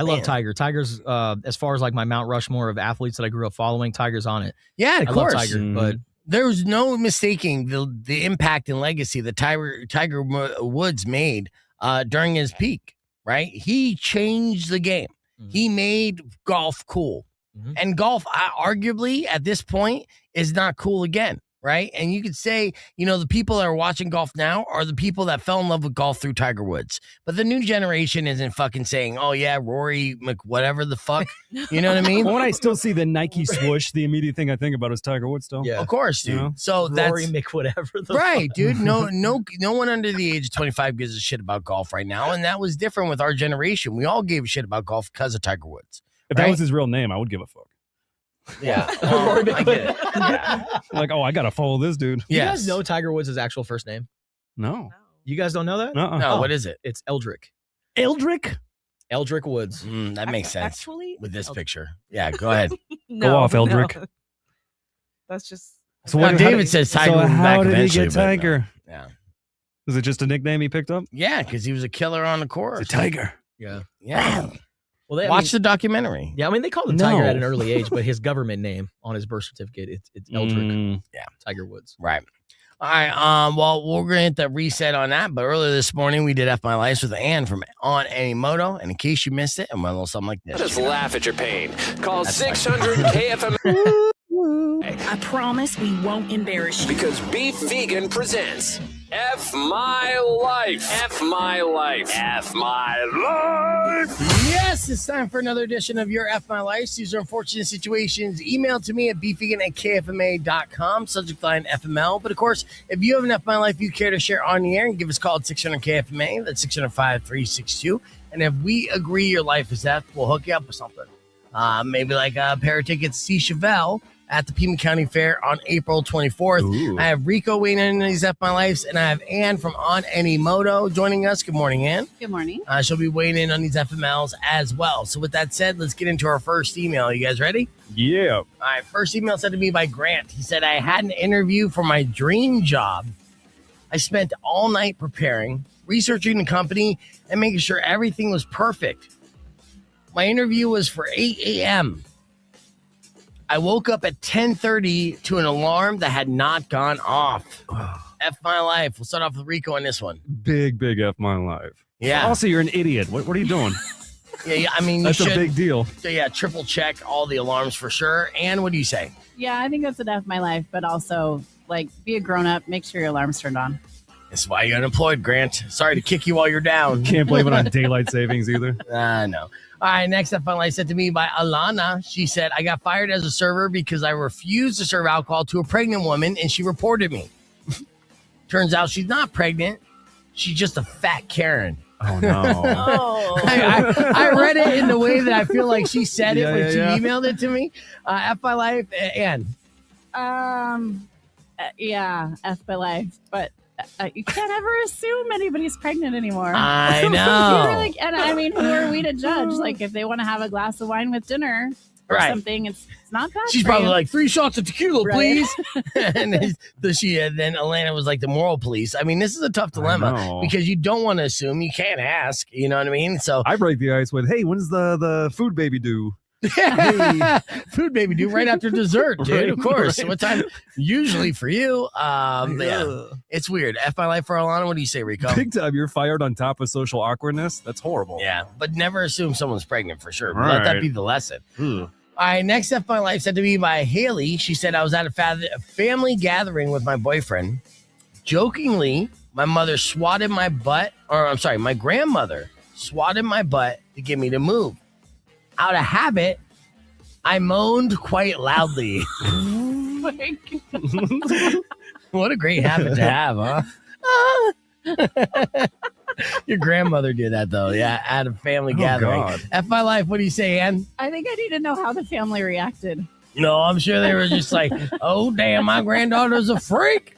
love Tiger. Tiger's, as far as like my Mount Rushmore of athletes that I grew up following, Tiger's on it. Yeah, of course. I love Tiger, but there was no mistaking the impact and legacy that Tiger Woods made during his peak, right? He changed the game. He made golf cool. And golf, arguably, at this point, is not cool again, right? And you could say, you know, the people that are watching golf now are the people that fell in love with golf through Tiger Woods. But the new generation isn't fucking saying, oh, yeah, Rory, whatever the fuck. You know what I mean? Well, when I still see the Nike swoosh, the immediate thing I think about is Tiger Woods still. Yeah. Of course, dude. You know? So Rory whatever the right, fuck. dude. No one under the age of 25 gives a shit about golf right now. And that was different with our generation. We all gave a shit about golf because of Tiger Woods. If that was his real name, I would give a fuck. Yeah. I get it. Yeah. Like, oh, I got to follow this dude. You guys know Tiger Woods' actual first name? No. You guys don't know that? No, what is it? It's Eldrick. Eldrick? Eldrick Woods. That makes sense. Actually, with this picture. Yeah, go ahead. Go off, Eldrick. No. That's just. So what David says Tiger will be back did eventually. He get Tiger? Yeah. Is it just a nickname he picked up? Yeah, because he was a killer on the course. It's a tiger. Yeah. Yeah. Well, watch the documentary. Yeah, I mean, they called him Tiger at an early age, but his government name on his birth certificate, it's Eldrick. Yeah. Tiger Woods. Right. All right. Well, we're going to hit the reset on that. But earlier this morning, we did F My Life with Ann from On Any Moto. And in case you missed it, and went a little something like this. Just laugh at your pain. Call 600 KFMA. I promise we won't embarrass you. Because Beef Vegan presents F My Life. F My Life. F My Life. Yes, it's time for another edition of your F My Life. These are unfortunate situations. Email to me at beefvegan@kfma.com. Subject line FML. But of course, if you have an F My Life you care to share on the air, and give us a call at 600 KFMA. That's 605-362. And if we agree your life is F, we'll hook you up with something. Maybe like a pair of tickets to see Chevelle at the Pima County Fair on April 24th. Ooh. I have Rico weighing in these F My Lives, and I have Ann from On Any Moto joining us. Good morning, Ann. Good morning. She'll be weighing in on these FMLs as well. So with that said, let's get into our first email. You guys ready? Yeah. All right, first email sent to me by Grant. He said, I had an interview for my dream job. I spent all night preparing, researching the company, and making sure everything was perfect. My interview was for 8 a.m., I woke up at 10:30 to an alarm that had not gone off. F My Life. We'll start off with Rico on this one. Big F My Life. Yeah. Also, you're an idiot. What are you doing? Yeah, I mean, that's a big deal. So yeah, triple check all the alarms for sure. And what do you say? Yeah, I think that's an F My Life, but also like be a grown up, make sure your alarm's turned on. That's why you're unemployed, Grant. Sorry to kick you while you're down. Can't blame it on daylight savings either. No. All right, next up, finally sent to me by Alana. She said, I got fired as a server because I refused to serve alcohol to a pregnant woman, and she reported me. Turns out she's not pregnant. She's just a fat Karen. Oh, no. I read it in the way that I feel like she said it when she emailed it to me. F by life, Ann. Yeah, F by life. But you can't ever assume anybody's pregnant anymore. I know. And I mean, who are we to judge? Like, if they want to have a glass of wine with dinner or something, it's not bad. She's for probably you. like 3 shots of tequila, Right. please. And then Alana was like the moral police. I mean, this is a tough dilemma because you don't want to assume. You can't ask. You know what I mean? So I break the ice with, hey, when's the food baby due? Food baby due right after dessert, dude. Right, of course. right. What time? Usually for you. Yeah. It's weird. F my life for Alana. What do you say, Rico? Big time. You're fired on top of social awkwardness. That's horrible. Yeah, but never assume someone's pregnant for sure. Right. Let that be the lesson. All right, next F my life said to me by Haley. She said, I was at a family gathering with my boyfriend. Jokingly, my mother swatted my butt, my grandmother swatted my butt to get me to move. Out of habit, I moaned quite loudly. What a great habit to have, huh? Your grandmother did that, though. Yeah, at a family gathering. God. F my life, what do you say, Ann? I think I need to know how the family reacted. No, I'm sure they were just like, oh, damn, my granddaughter's a freak.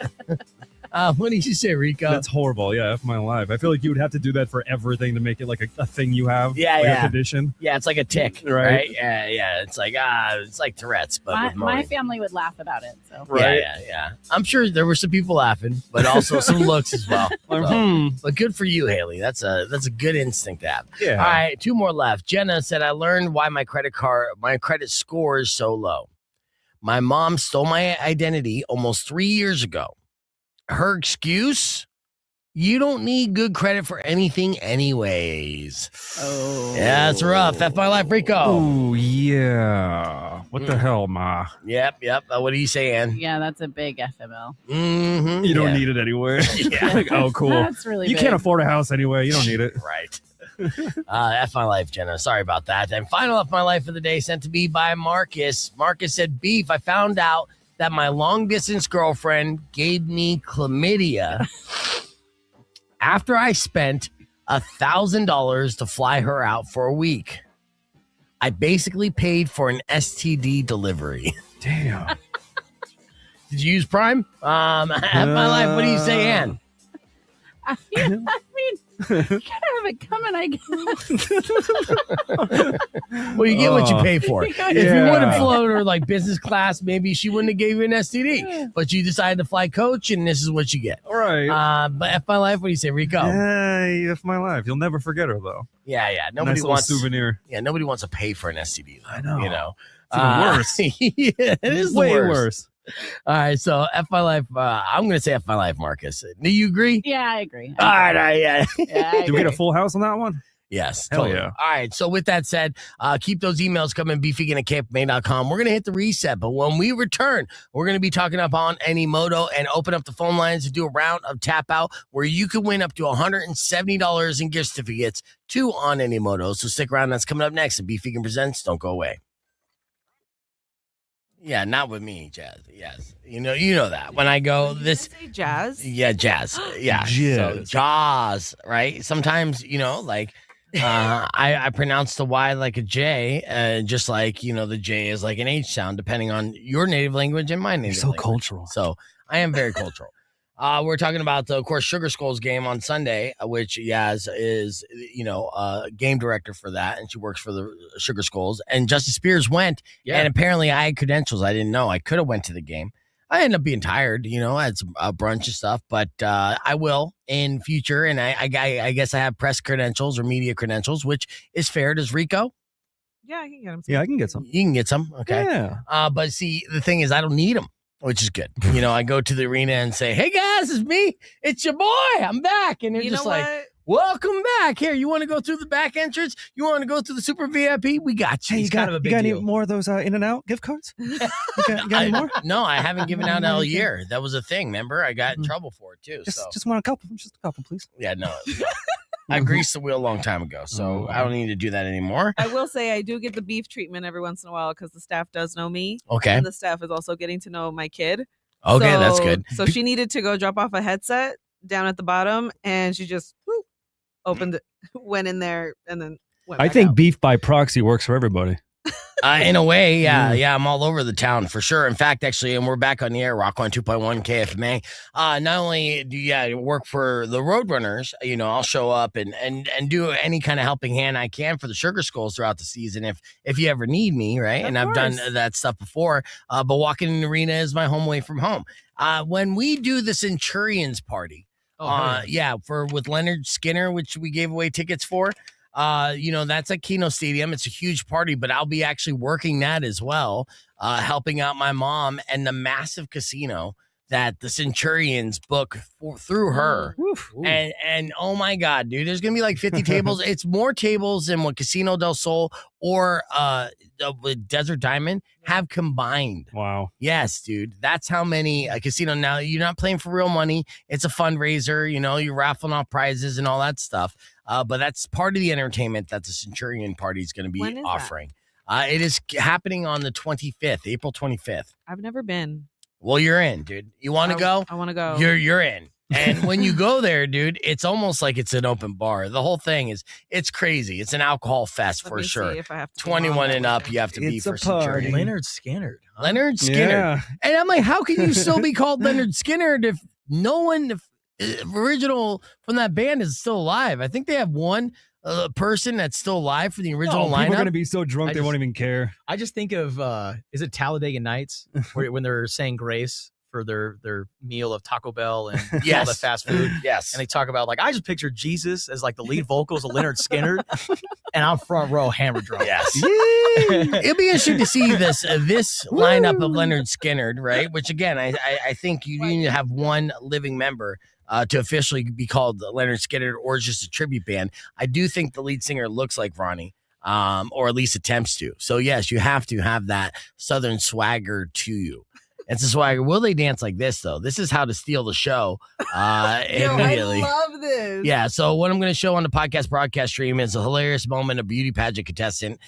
What did you say, Rico? That's horrible. Yeah, F my life. I feel like you would have to do that for everything to make it like a thing you have. Yeah, like yeah. a condition. Yeah, it's like a tick, right? Yeah. It's like Tourette's, but with My moaning. family would laugh about it. So Right. Yeah. I'm sure there were some people laughing, but also some looks as well. So, but good for you, Haley. That's a good instinct to have. Yeah. All right, 2 more left. Jenna said, I learned why my credit score is so low. My mom stole my identity almost 3 years ago. Her excuse? You don't need good credit for anything anyways. Oh. Yeah, it's rough. F my life, Rico. Oh, yeah. What the hell, Ma? Yep. What do you say, Ann? Yeah, that's a big FML. Mm-hmm. You don't need it anyway. Yeah. Like, oh, cool. That's really You big. can't afford a house anyway. You don't need it. Right. F my life, Jenna. Sorry about that. And final F my life for the day sent to me by Marcus. Marcus said, Beef, I found out that my long distance girlfriend gave me chlamydia after I spent $1,000 to fly her out for a week. I basically paid for an STD delivery. Damn. Did you use Prime? F my life. What do you say, Ann? I mean, you gotta have it coming, I guess. Well, you get what you pay for. If you Yeah. would have flown her like business class, maybe she wouldn't have gave you an STD. But you decided to fly coach, and this is what you get. All right. But F my life, what do you say, Rico? Hey, F my life. You'll never forget her, though. Yeah. Nobody Nice little wants souvenir. Yeah, nobody wants to pay for an STD. Though, I know. You know, It's even worse. Yeah, it is the Way worst. worse. All right, so F my life. I'm going to say F my life, Marcus. Do you agree? Yeah, I agree. All right, yeah. Yeah, I Did we get a agree. full house on that one? Yes, Hell totally. yeah. All right, so with that said, keep those emails coming, beefvegan@campmaine.com. We're going to hit the reset, but when we return, we're going to be talking up on any Moto and open up the phone lines to do a round of tap out where you can win up to $170 in gift certificates to On Any Moto. So stick around. That's coming up next. And Beef Vegan Presents. Don't go away. Yeah, not with me, Jazz. Yes. You know that. When I go this Say jazz. Yeah, Jazz. Yeah. Jazz. So Jaws, right? Sometimes, I pronounce the Y like a J, just like, the J is like an H sound, depending on your native language and my native You're so language. cultural. So I am very cultural. We're talking about, of course, Sugar Skulls game on Sunday, which Yaz is, game director for that, and she works for the Sugar Skulls. And Justice Spears went, and apparently I had credentials. I didn't know. I could have went to the game. I ended up being tired, I had some brunch and stuff, but I will in future. And I guess I have press credentials or media credentials, which is fair. Does Rico? Yeah, I can get them. Yeah, I can get some. You can get some. Okay. Yeah. But see, the thing is, I don't need them, which is good. I go to the arena and say, hey guys, it's me. It's your boy. I'm back. And they're You just know like, what? Welcome back. Here, you want to go through the back entrance? You want to go through the super VIP? We got you. Hey, It's kind of a big any deal. more of those In-N-Out gift cards? You got any more? No, I haven't given out all year. That was a thing. Remember, I got in trouble for it too. Just want a couple. Just a couple, please. Yeah, no. I greased the wheel a long time ago, so I don't need to do that anymore. I will say I do get the beef treatment every once in a while because the staff does know me. Okay. And the staff is also getting to know my kid. Okay, that's good. So she needed to go drop off a headset down at the bottom, and she just opened it, went in there, and then went I back think out. beef by proxy works for everybody. In a way, yeah, I'm all over the town for sure. In fact, actually, and we're back on the air, Rock on 2.1 KFMA. Not only do you work for the Roadrunners, I'll show up and do any kind of helping hand I can for the Sugar Skulls throughout the season if you ever need me, right? Of and I've course. done that stuff before. But walking in the arena is my home away from home. When we do the Centurions party, with Leonard Skinner, which we gave away tickets for. That's at Keno Stadium. It's a huge party, but I'll be actually working that as well, helping out my mom and the massive casino that the Centurions book through her. And oh my God, dude, there's gonna be like 50 tables. It's more tables than what Casino del Sol or Desert Diamond have combined. Wow. Yes, dude. That's how many casino. Now, you're not playing for real money. It's a fundraiser. You're raffling off prizes and all that stuff. But that's part of the entertainment that the Centurion Party is going to be When is offering. It is happening on the 25th, April 25th. I've never been. Well, you're in, dude. You want to go? I want to go. You're in. And when you go there, dude, it's almost like it's an open bar. The whole thing it's crazy. It's an alcohol fest Let for me see sure. if I have to 21 and up, you have to be It's a for Centurion. Leonard Skinner. Huh? Leonard Skinner. Yeah. And I'm like, how can you still be called Leonard Skinner if no one original from that band is still alive? I think they have one person that's still alive for the original People are lineup. going to be so drunk they won't even care. I just think of is it Talladega Nights when they're saying grace for their meal of Taco Bell and all Yes. the fast food. Yes. And they talk about I just pictured Jesus as the lead vocals of Leonard Skinner, and I'm front row hammer drunk. Yes. It'll be interesting to see this lineup of Leonard Skinner, right? Which again, I think you need to have one living member to officially be called Leonard Skinner or just a tribute band. I do think the lead singer looks like Ronnie, or at least attempts to. So yes, you have to have that Southern swagger to you. It's a swagger. Will they dance like this though? This is how to steal the show immediately. I love this. Yeah, so what I'm going to show on the podcast broadcast stream is a hilarious moment. A beauty pageant contestant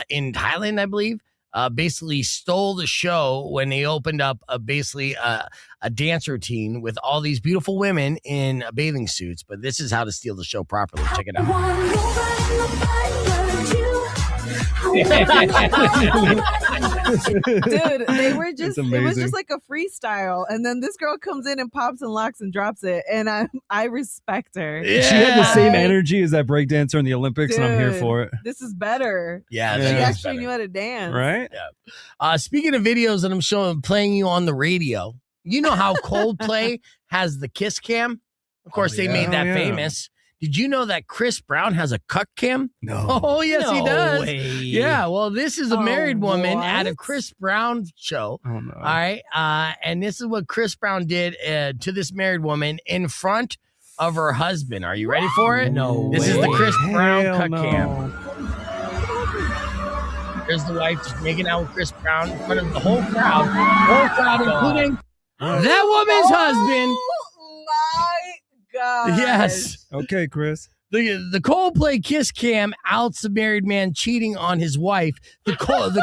in Thailand, I believe, basically stole the show when they opened up a dance routine with all these beautiful women in bathing suits. But this is how to steal the show properly. Check it out. Dude, they were just it was just like a freestyle, and then this girl comes in and pops and locks and drops it, and I respect her. Yeah. She had the same energy as that breakdancer in the Olympics, and I'm here Dude, for it. This is better. Yeah, She that is actually better. knew how to dance. Right? Speaking of videos that I'm playing you on the radio, you know how Coldplay has the kiss cam? Of course, they made that famous. Did you know that Chris Brown has a cuck cam? No. Oh, yes, he No does. way. Yeah, well, this is a married woman at a what? Chris Brown show. Oh, no. All right. And this is what Chris Brown did to this married woman in front of her husband. Are you ready for it? No This is the way. Chris Brown Hell cuck no. cam. There's the wife just making out with Chris Brown in front of the whole crowd. Including that woman's husband. Oh my God. Yes. Okay, Chris. The Coldplay kiss cam outs the married man cheating on his wife. The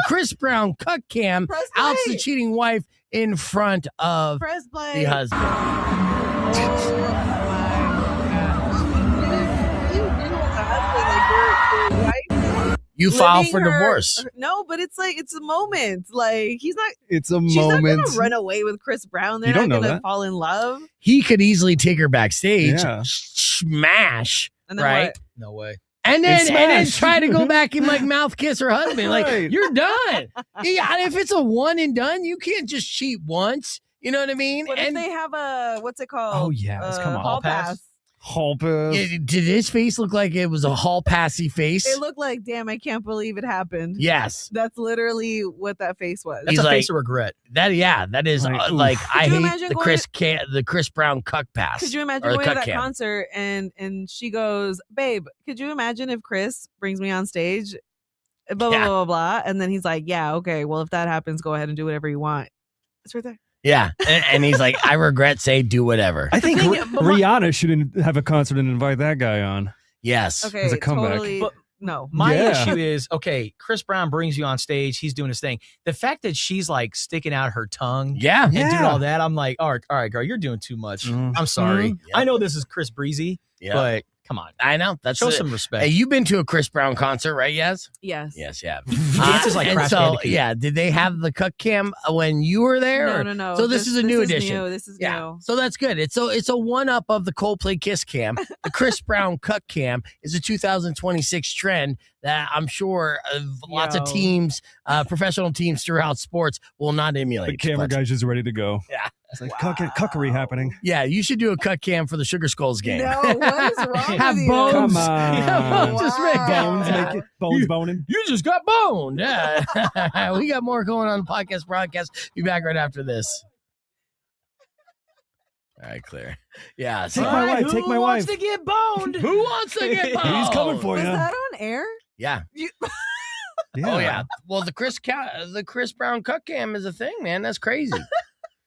Chris Brown cuck cam Press outs the play. cheating wife in front of Press play. the husband. You file for divorce. No, but it's it's a moment. Like she's not Moment. gonna run away with Chris Brown. They're You don't not know gonna that. fall in love. He could easily take her backstage, Yeah. smash, And then right? what? No way. And then smash. try to go back and mouth kiss her husband. Like, Right. you're done. Yeah, if it's a one and done, you can't just cheat once. You know what I mean? What if they have a what's it called? Oh, yes. Come on. Hall pass. Hall pass. Did his face look like it was a hall passy face? It looked like, damn, I can't believe it happened. Yes. That's literally what that face was. That's a face of regret. That is Like, I Could you hate imagine the Chris Brown cuck pass. Could you imagine or the going to cuck that cam. concert and she goes, babe, could you imagine if Chris brings me on stage? Blah, blah, Yeah. blah, blah, blah. And then he's like, yeah, okay, well, if that happens, go ahead and do whatever you want. It's right there. Yeah, and he's like, I regret saying do whatever. I think thing- but my- Rihanna should have a concert and invite that guy on. Yes. Okay, As a comeback. totally. But- No. My Yeah. issue is, okay, Chris Brown brings you on stage. He's doing his thing. The fact that she's like sticking out her tongue Yeah. and doing Yeah. all that, I'm like, all right, girl, you're doing too much. Mhm. I'm sorry. Yep. I know this is Chris Breezy, Yeah. but come on. I know. That's Show it. some respect. Hey, you've been to a Chris Brown concert, right? Yes. Yes. Yes. Yeah. dances like and Crash so, Bandicoot. yeah. Did they have the cuck cam when you were there? No, or- no, no. So this is a new edition. This is Yeah, new. so that's good. It's a one up of the Coldplay Kiss Cam. The Chris Brown Cuck Cam is a 2026 trend that I'm sure lots of Yo. teams, professional teams throughout sports, will not emulate. The camera But, guy's just ready to go. Yeah. It's like cuckery happening. Yeah, you should do a Cuck Cam for the Sugar Skulls game. No, what is wrong Have with you? bones. Come Have on. bones just make Bones, it. make it. Bones boning. You just got boned. Yeah. We got more going on the podcast broadcast. Be back right after this. All right, clear. Yeah. Take my wife. Take my Who wants wife. to get boned? Who wants to get boned? He's coming for Was you. that on air? Yeah. Yeah. Oh yeah. Well, the Chris Brown Cuck Cam is a thing, man. That's crazy.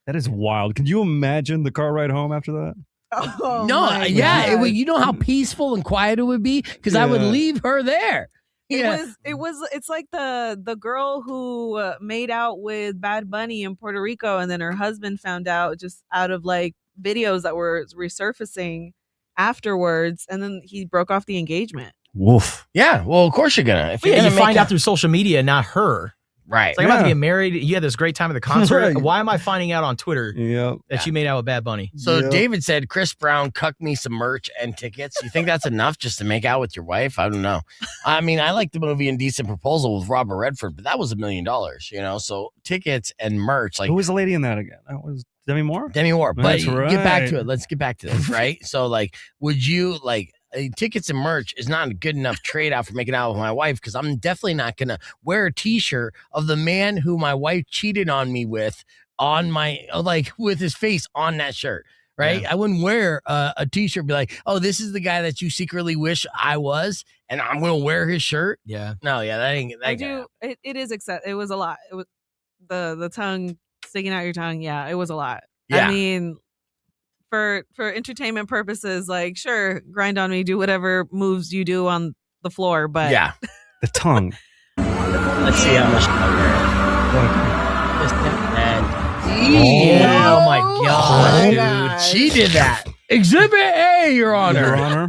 That is wild. Can you imagine the car ride home after that? Oh, No, my yeah. God. You know how peaceful and quiet it would be because I would Yeah. leave her there. Yeah. It's like the girl who made out with Bad Bunny in Puerto Rico, and then her husband found out just out of like videos that were resurfacing afterwards, and then he broke off the engagement. Woof. Yeah. Well, of course you're gonna. If you're Yeah, you gonna find make out through social media, not her. right. It's like, I'm about to Yeah. get married. You had this great time at the concert. Right. Why am I finding out on Twitter Yep. that you made out with Bad Bunny? So Yeah. David said, Chris Brown cucked me some merch and tickets. You think that's enough just to make out with your wife? I don't know. I mean, I like the movie Indecent Proposal with Robert Redford, but that was $1 million, you know? So tickets and merch, like Who was the lady in that again? That was Demi Moore? Demi Moore. But That's get back to right. it. Let's get back to this, right? So, like, would you, like, tickets and merch is not a good enough trade out for making out with my wife because I'm definitely not going to wear a t-shirt of the man who my wife cheated on me with on my, like, with his face on that shirt. Right. Yeah. I wouldn't wear a t-shirt, be like, oh, this is the guy that you secretly wish I was, and I'm going to wear his shirt. Yeah. No, yeah, that ain't. That I ain't gonna do. happen. It is it was a lot. It was the tongue sticking out your tongue. Yeah, it was a lot. Yeah. I mean, for entertainment purposes, like, sure, grind on me, do whatever moves you do on the floor, but Yeah. The tongue. Let's see how much. Oh my God, dude. She did that. Exhibit A, Your Honor. Your Honor.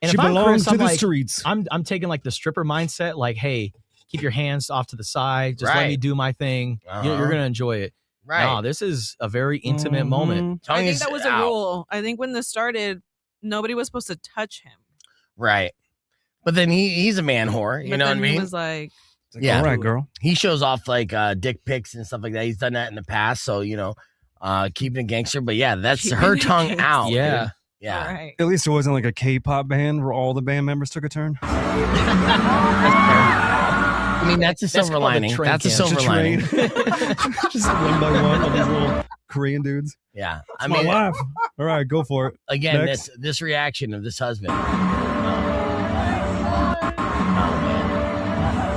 And She if I'm belongs Chris, to I'm the like, streets. I'm taking like the stripper mindset, like, hey, keep your hands off to the side. Just let me Right. do my thing. Uh-huh. You're gonna enjoy it. Right. No, this is a very intimate Mhm. moment. I Tongue think is that was a out. rule. I think when this started, nobody was supposed to touch him. Right. But then he's a man whore. You But know what I then mean? He was like, It's like, Yeah. All right, girl. He shows off like dick pics and stuff like that. He's done that in the past. So, you know, keeping it gangster. But yeah, that's Keeping her it tongue gangster. out. Yeah. Dude. Yeah. all right. At least it wasn't like a K-pop band where all the band members took a turn. I mean, that's a That's silver called a lining. train That's a cancel. silver lining. Just one by one, all these little Korean dudes. Yeah. I mean, my wife. All right, go for it. again, Next. this reaction of this husband. Oh, man.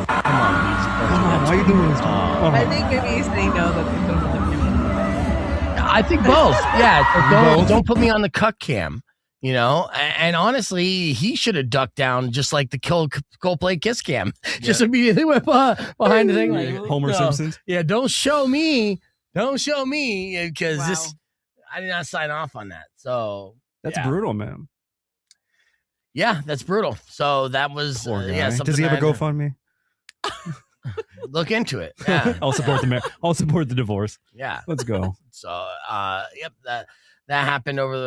Come on, Come on, why are you doing this? I think maybe he's saying no that they put him on the camera. I think both. Yeah. Both. Don't put me on the cuck cam. You know, and honestly, he should have ducked down just like the Coldplay Kiss Cam. Just immediately went behind the thing. Like, Homer no. Simpson. Yeah, don't show me because Wow. this. I did not sign off on that. So That's yeah. brutal, man. Yeah, that's brutal. So that was Poor guy. yeah. Does something he have a I had to GoFundMe? look into it? Yeah, I'll support I'll support the divorce. yeah. Let's go. So yep, that happened over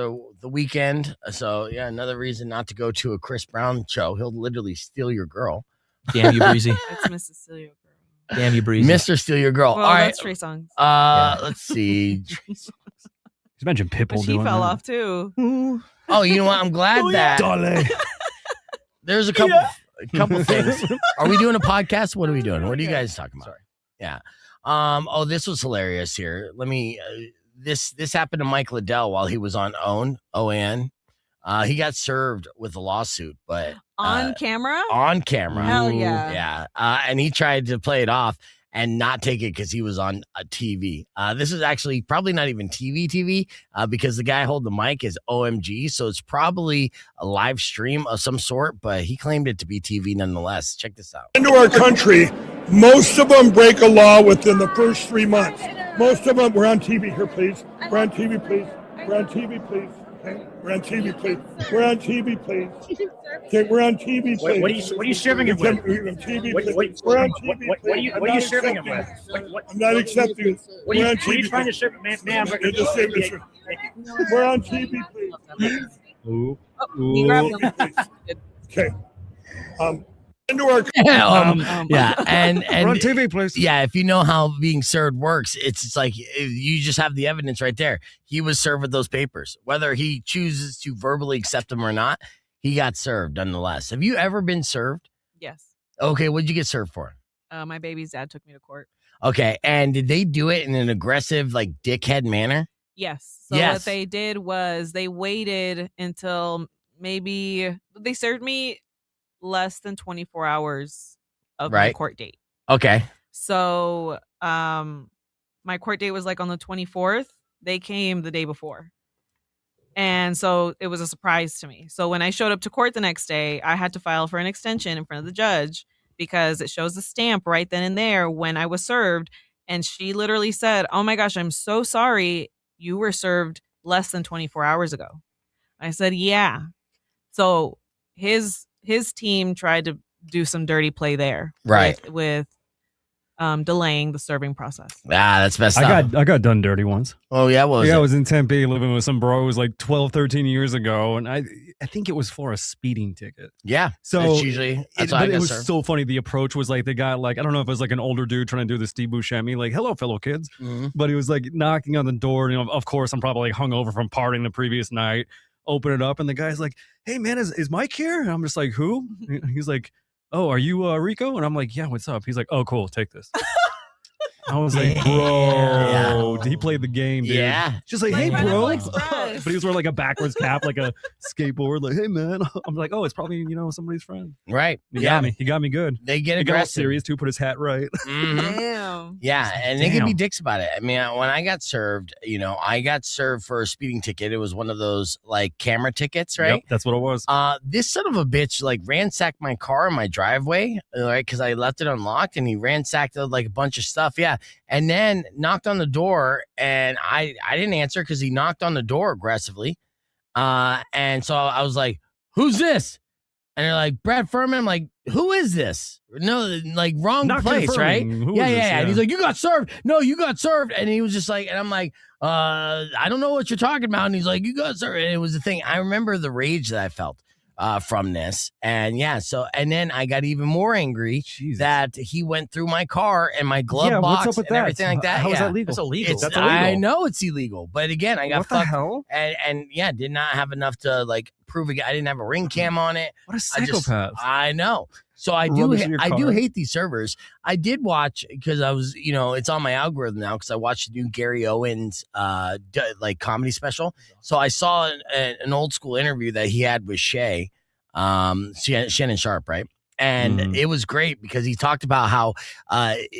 the weekend. So yeah, another reason not to go to a Chris Brown show. He'll literally steal your girl. Damn you, Breezy. It's Miss Cecilia. Girl. Damn you, Breezy. Mr. Steal Your Girl. Well, All right. that's Trey Songz. Let's see. Just imagine Pitbull But she doing fell that. off too. Oh, you know what? I'm glad that there's a couple things. Are we doing a podcast? What are we doing? What are you guys talking about? Sorry. Yeah. Oh, this was hilarious here. Let me. This happened to Mike Liddell while he was on ON. He got served with a lawsuit, but on camera. On camera. Hell yeah. Yeah. And he tried to play it off and not take it because he was on a TV. This is actually probably not even TV, because the guy holding the mic is OMG. So it's probably a live stream of some sort, but he claimed it to be TV nonetheless. Check this out. Into our country, most of them break a law within the first 3 months. Most of them, we're on TV here, please. We're on TV, please. We're on TV, please. Okay. We're on TV, please. We're on TV, please. Okay, we're on TV, please. What are you serving him with? We're on TV, What are you serving him with? I'm not accepting it. What are you trying to serve, ma'am? We're on TV, please. He grabbed him. Okay. Into our yeah, and We're on TV, please. Yeah, if you know how being served works, it's like you just have the evidence right there. He was served with those papers, whether he chooses to verbally accept them or not. He got served nonetheless. Have you ever been served? Yes. Okay, what'd you get served for? My baby's dad took me to court. Okay, and did they do it in an aggressive, like dickhead manner? Yes. So what they did was they waited until maybe they served me less than 24 hours of my court date. Okay. So my court date was like on the 24th. They came the day before. And so it was a surprise to me. So when I showed up to court the next day, I had to file for an extension in front of the judge because it shows the stamp right then and there when I was served. And she literally said, "Oh my gosh, I'm so sorry. You were served less than 24 hours ago." I said, "Yeah." So his team tried to do some dirty play there. Right. With delaying the serving process. That's messed up. I got done dirty once. Oh yeah, what was it? I was in Tempe living with some bros like 12, 13 years ago, and I think it was for a speeding ticket. Yeah. So it's usually that's how I it get was served. so funny. The approach was like the guy, like I don't know if it was like an older dude trying to do the Steve Buscemi, like "Hello, fellow kids," but he was like knocking on the door. You know, of course, I'm probably like hungover from partying the previous night. Open it up, and the guy's like, "Hey man, is Mike here?" And I'm just like, "Who?" He's like, "Oh, are you Rico?" And I'm like, "Yeah, what's up?" He's like, "Oh, cool, take this." I was like, bro, he played the game, dude. Yeah. Just like, hey, bro. But he was wearing like a backwards cap, like a skateboard. Like, hey, man. I'm like, oh, it's probably, somebody's friend. Right. He got me. He got me good. They get He got all aggressive. serious, too. Put his hat right. Damn. Yeah, and they can be dicks about it. I mean, when I got served, I got served for a speeding ticket. It was one of those like camera tickets, right? Yep, that's what it was. This son of a bitch like ransacked my car in my driveway, right? Because I left it unlocked, and he ransacked like a bunch of stuff. Yeah, and then knocked on the door, and I didn't answer because he knocked on the door aggressively. And so I was like, "Who's this?" And they're like, "Brad Furman." I'm like, "Who is this?" No, like wrong Not place, confirming. right? Who Yeah. is this? And he's like, "You got served." No, you got served. And he was just like, and I'm like, I don't know what you're talking about. And he's like, "You got served." And it was the thing. I remember the rage that I felt from this. And yeah, and then I got even more angry that he went through my car and my glove box what's up with and that? everything like that. How is Yeah. that legal? That's illegal. That's illegal. I know it's illegal, but again, I got What the fucked. hell? And yeah, did not have enough to like prove it. I didn't have a ring cam on it. What a psychopath. I know. So I do Rubbish in your car. hate these servers. I did watch because I was, it's on my algorithm now because I watched the new Gary Owens like comedy special. So I saw an old school interview that he had with Shannon Sharp, right? And it was great because he talked about how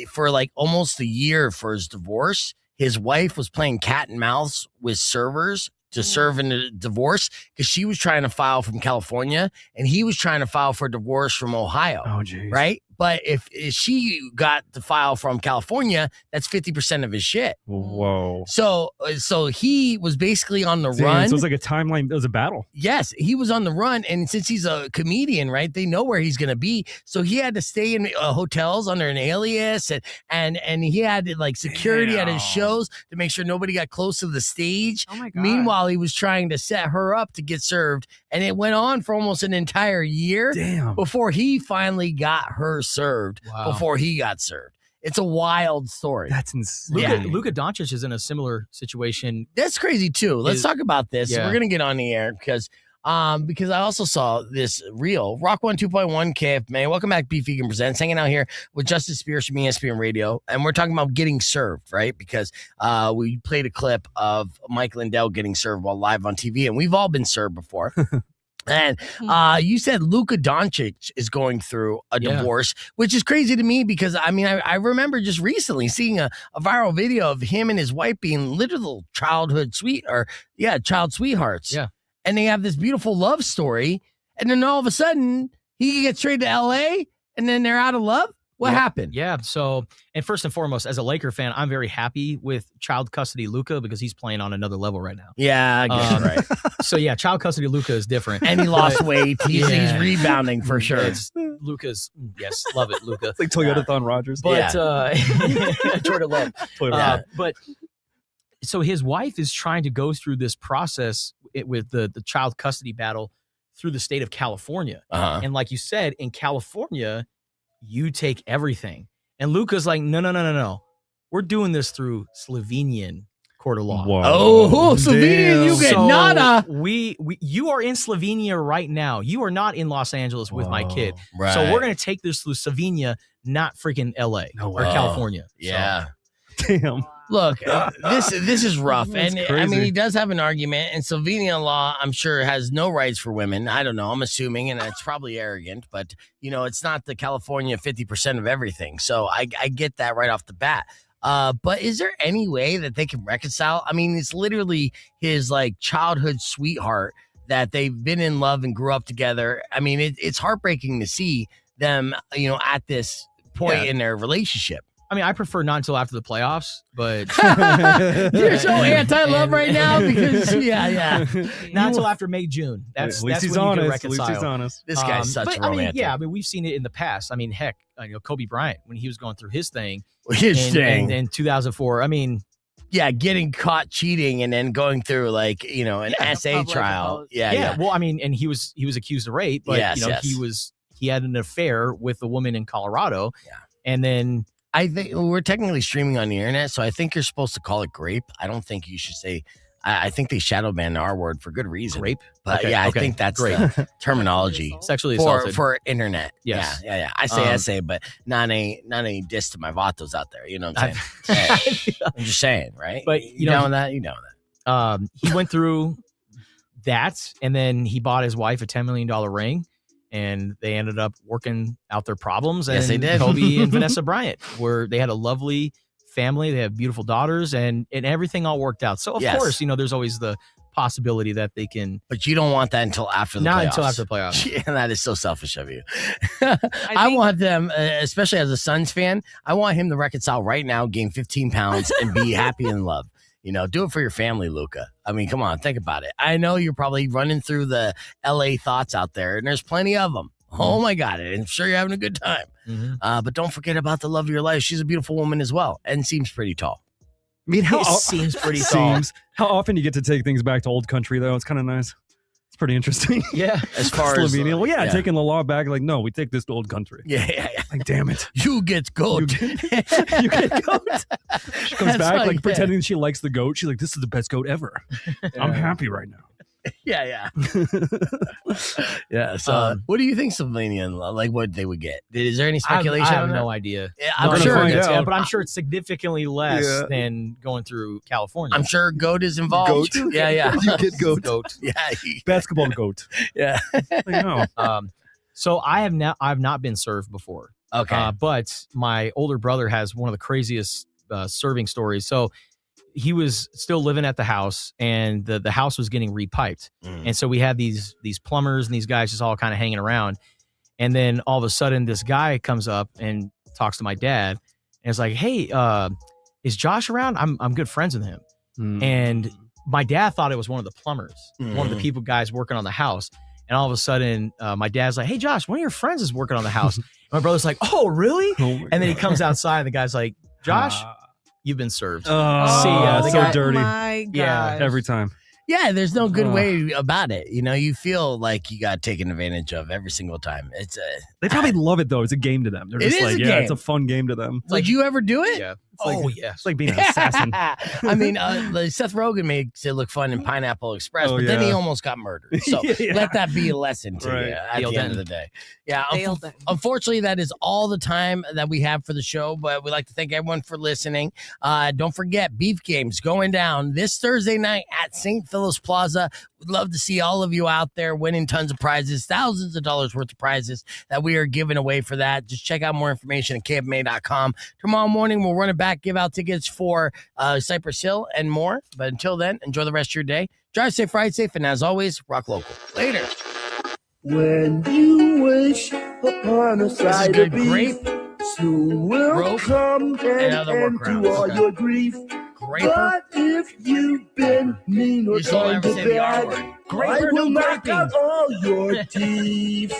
for like almost a year for his divorce, his wife was playing cat and mouse with servers to serve in a divorce because she was trying to file from California and he was trying to file for divorce from Ohio. Oh, geez. Right? But if she got the file from California, that's 50% of his shit. Whoa. So he was basically on the run. So it was like a timeline. It was a battle. Yes, he was on the run, and since he's a comedian, right, they know where he's gonna be. So he had to stay in hotels under an alias, and he had like security at his shows to make sure nobody got close to the stage. Oh my God. Meanwhile, he was trying to set her up to get served, and it went on for almost an entire year Damn. before he finally got her served. Wow. Before he got served. It's a wild story. That's insane. Luka Doncic is in a similar situation. That's crazy too. Let's talk about this. Yeah. We're gonna get on the air because I also saw this reel. Rock 102.1 KFMA. Welcome back, Beef Vegan Presents. Hanging out here with Justice Spears from ESPN Radio, and we're talking about getting served, right? Because we played a clip of Mike Lindell getting served while live on TV, and we've all been served before. And you said Luka Doncic is going through a divorce, which is crazy to me because, I remember just recently seeing a viral video of him and his wife being literal child sweethearts. Yeah. And they have this beautiful love story. And then all of a sudden, he gets traded to L.A. and then they're out of love. What happened? Yeah. So, and first and foremost, as a Laker fan, I'm very happy with child custody Luka because he's playing on another level right now. Yeah, I guess right. So yeah, child custody Luka is different, and he lost weight. He's rebounding for sure. Luka's love it, Luka. It's like Toyota-thon Rogers. But Jordan Love. But so his wife is trying to go through this process with the child custody battle through the state of California, and like you said, in California, you take everything. And Luka's like, no. We're doing this through Slovenian court of law. Whoa. Oh, Slovenian, you get nada. You are in Slovenia right now. You are not in Los Angeles with my kid. Right. So we're going to take this through Slovenia, not freaking LA or California. Yeah. So. Damn. Look, this is rough. That's and crazy. he does have an argument. And Slovenian law, I'm sure, has no rights for women. I don't know. I'm assuming, and it's probably arrogant, but it's not the California 50% of everything. So I get that right off the bat. But is there any way that they can reconcile? I mean, it's literally his childhood sweetheart that they've been in love and grew up together. I mean, it's heartbreaking to see them, at this point in their relationship. I mean, I prefer not until after the playoffs, but you're so anti-love right now because not until after May, June. That's when you can reconcile. At least he's honest. This guy's such a romantic. I mean, we've seen it in the past. I mean, heck, Kobe Bryant when he was going through his thing in 2004. I mean, getting caught cheating and then going through an SA trial. Yeah. Well, I mean, and he was accused of rape, but he had an affair with a woman in Colorado. Yeah, and then. I think we're technically streaming on the internet, so I think you're supposed to call it grape. I don't think you should say. I think they shadow banned our word for good reason. Grape, but I think that's the terminology. Sexually assaulted for internet. Yes. Yeah. I say SA, but not any diss to my vatos out there. You know what I'm saying? I'm just saying, right? But you know that. He went through that, and then he bought his wife a $10 million ring. And they ended up working out their problems. And yes, they did. Kobe and Vanessa Bryant, where they had a lovely family. They have beautiful daughters, and everything all worked out. So, of course, there's always the possibility that they can. But you don't want that until after the playoffs. Not until after the playoffs. Yeah, that is so selfish of you. I want them, especially as a Suns fan, I want him to reconcile right now, gain 15 pounds, and be happy and in love. Do it for your family, Luka. I mean, come on, think about it. I know you're probably running through the LA thoughts out there, and there's plenty of them. Oh, my God. I'm sure you're having a good time. Mm-hmm. But don't forget about the love of your life. She's a beautiful woman as well and seems pretty tall. I mean, seems pretty tall. How often you get to take things back to old country, though? It's kind of nice. It's pretty interesting. Yeah. As far as Slovenia. Taking the law back. No, we take this to old country. Yeah. Damn it. You get goat. You get goat. She comes back pretending she likes the goat. She's like, this is the best goat ever. I'm happy right now. Yeah. So, what do you think Slovenian, what they would get? Is there any speculation? I have no idea. Yeah, I'm sure but I'm sure it's significantly less than going through California. I'm sure goat is involved. Goat. Yeah. You get goat. Yeah. Basketball goat. Yeah. I know. So I've not been served before. Okay. But my older brother has one of the craziest serving stories. So he was still living at the house, and the house was getting repiped. And so we had these plumbers and these guys just all kind of hanging around. And then all of a sudden this guy comes up and talks to my dad and is like, hey, is Josh around? I'm good friends with him. And my dad thought it was one of the plumbers, one of the guys working on the house. And all of a sudden my dad's like, hey, Josh, one of your friends is working on the house. And my brother's like, oh, really? And then he comes outside and the guy's like, Josh, you've been served. Oh, see, so dirty. My God. Yeah, every time. Yeah, there's no good way about it. You know, you feel like you got taken advantage of every single time. They probably love it though. It's a game to them. They're just like, yeah, it's a fun game to them. Would you ever do it? Yeah. It's like being an assassin. I mean, Seth Rogen makes it look fun in Pineapple Express, but then he almost got murdered. So let that be a lesson to you at the end of the day. Yeah, unfortunately, that is all the time that we have for the show, but we'd like to thank everyone for listening. Don't forget, Beef Games going down this Thursday night at St. Philip's Plaza. We'd love to see all of you out there winning tons of prizes, thousands of dollars worth of prizes that we are giving away for that. Just check out more information at kfma.com. Tomorrow morning, we'll run it back, give out tickets for Cypress Hill and more. But until then, enjoy the rest of your day. Drive safe, ride safe, and as always, rock local. Later. When you wish upon a side of beef, soon will come and end to all your grief. But if you've been mean or kind to bad, I will knock out all your teeth.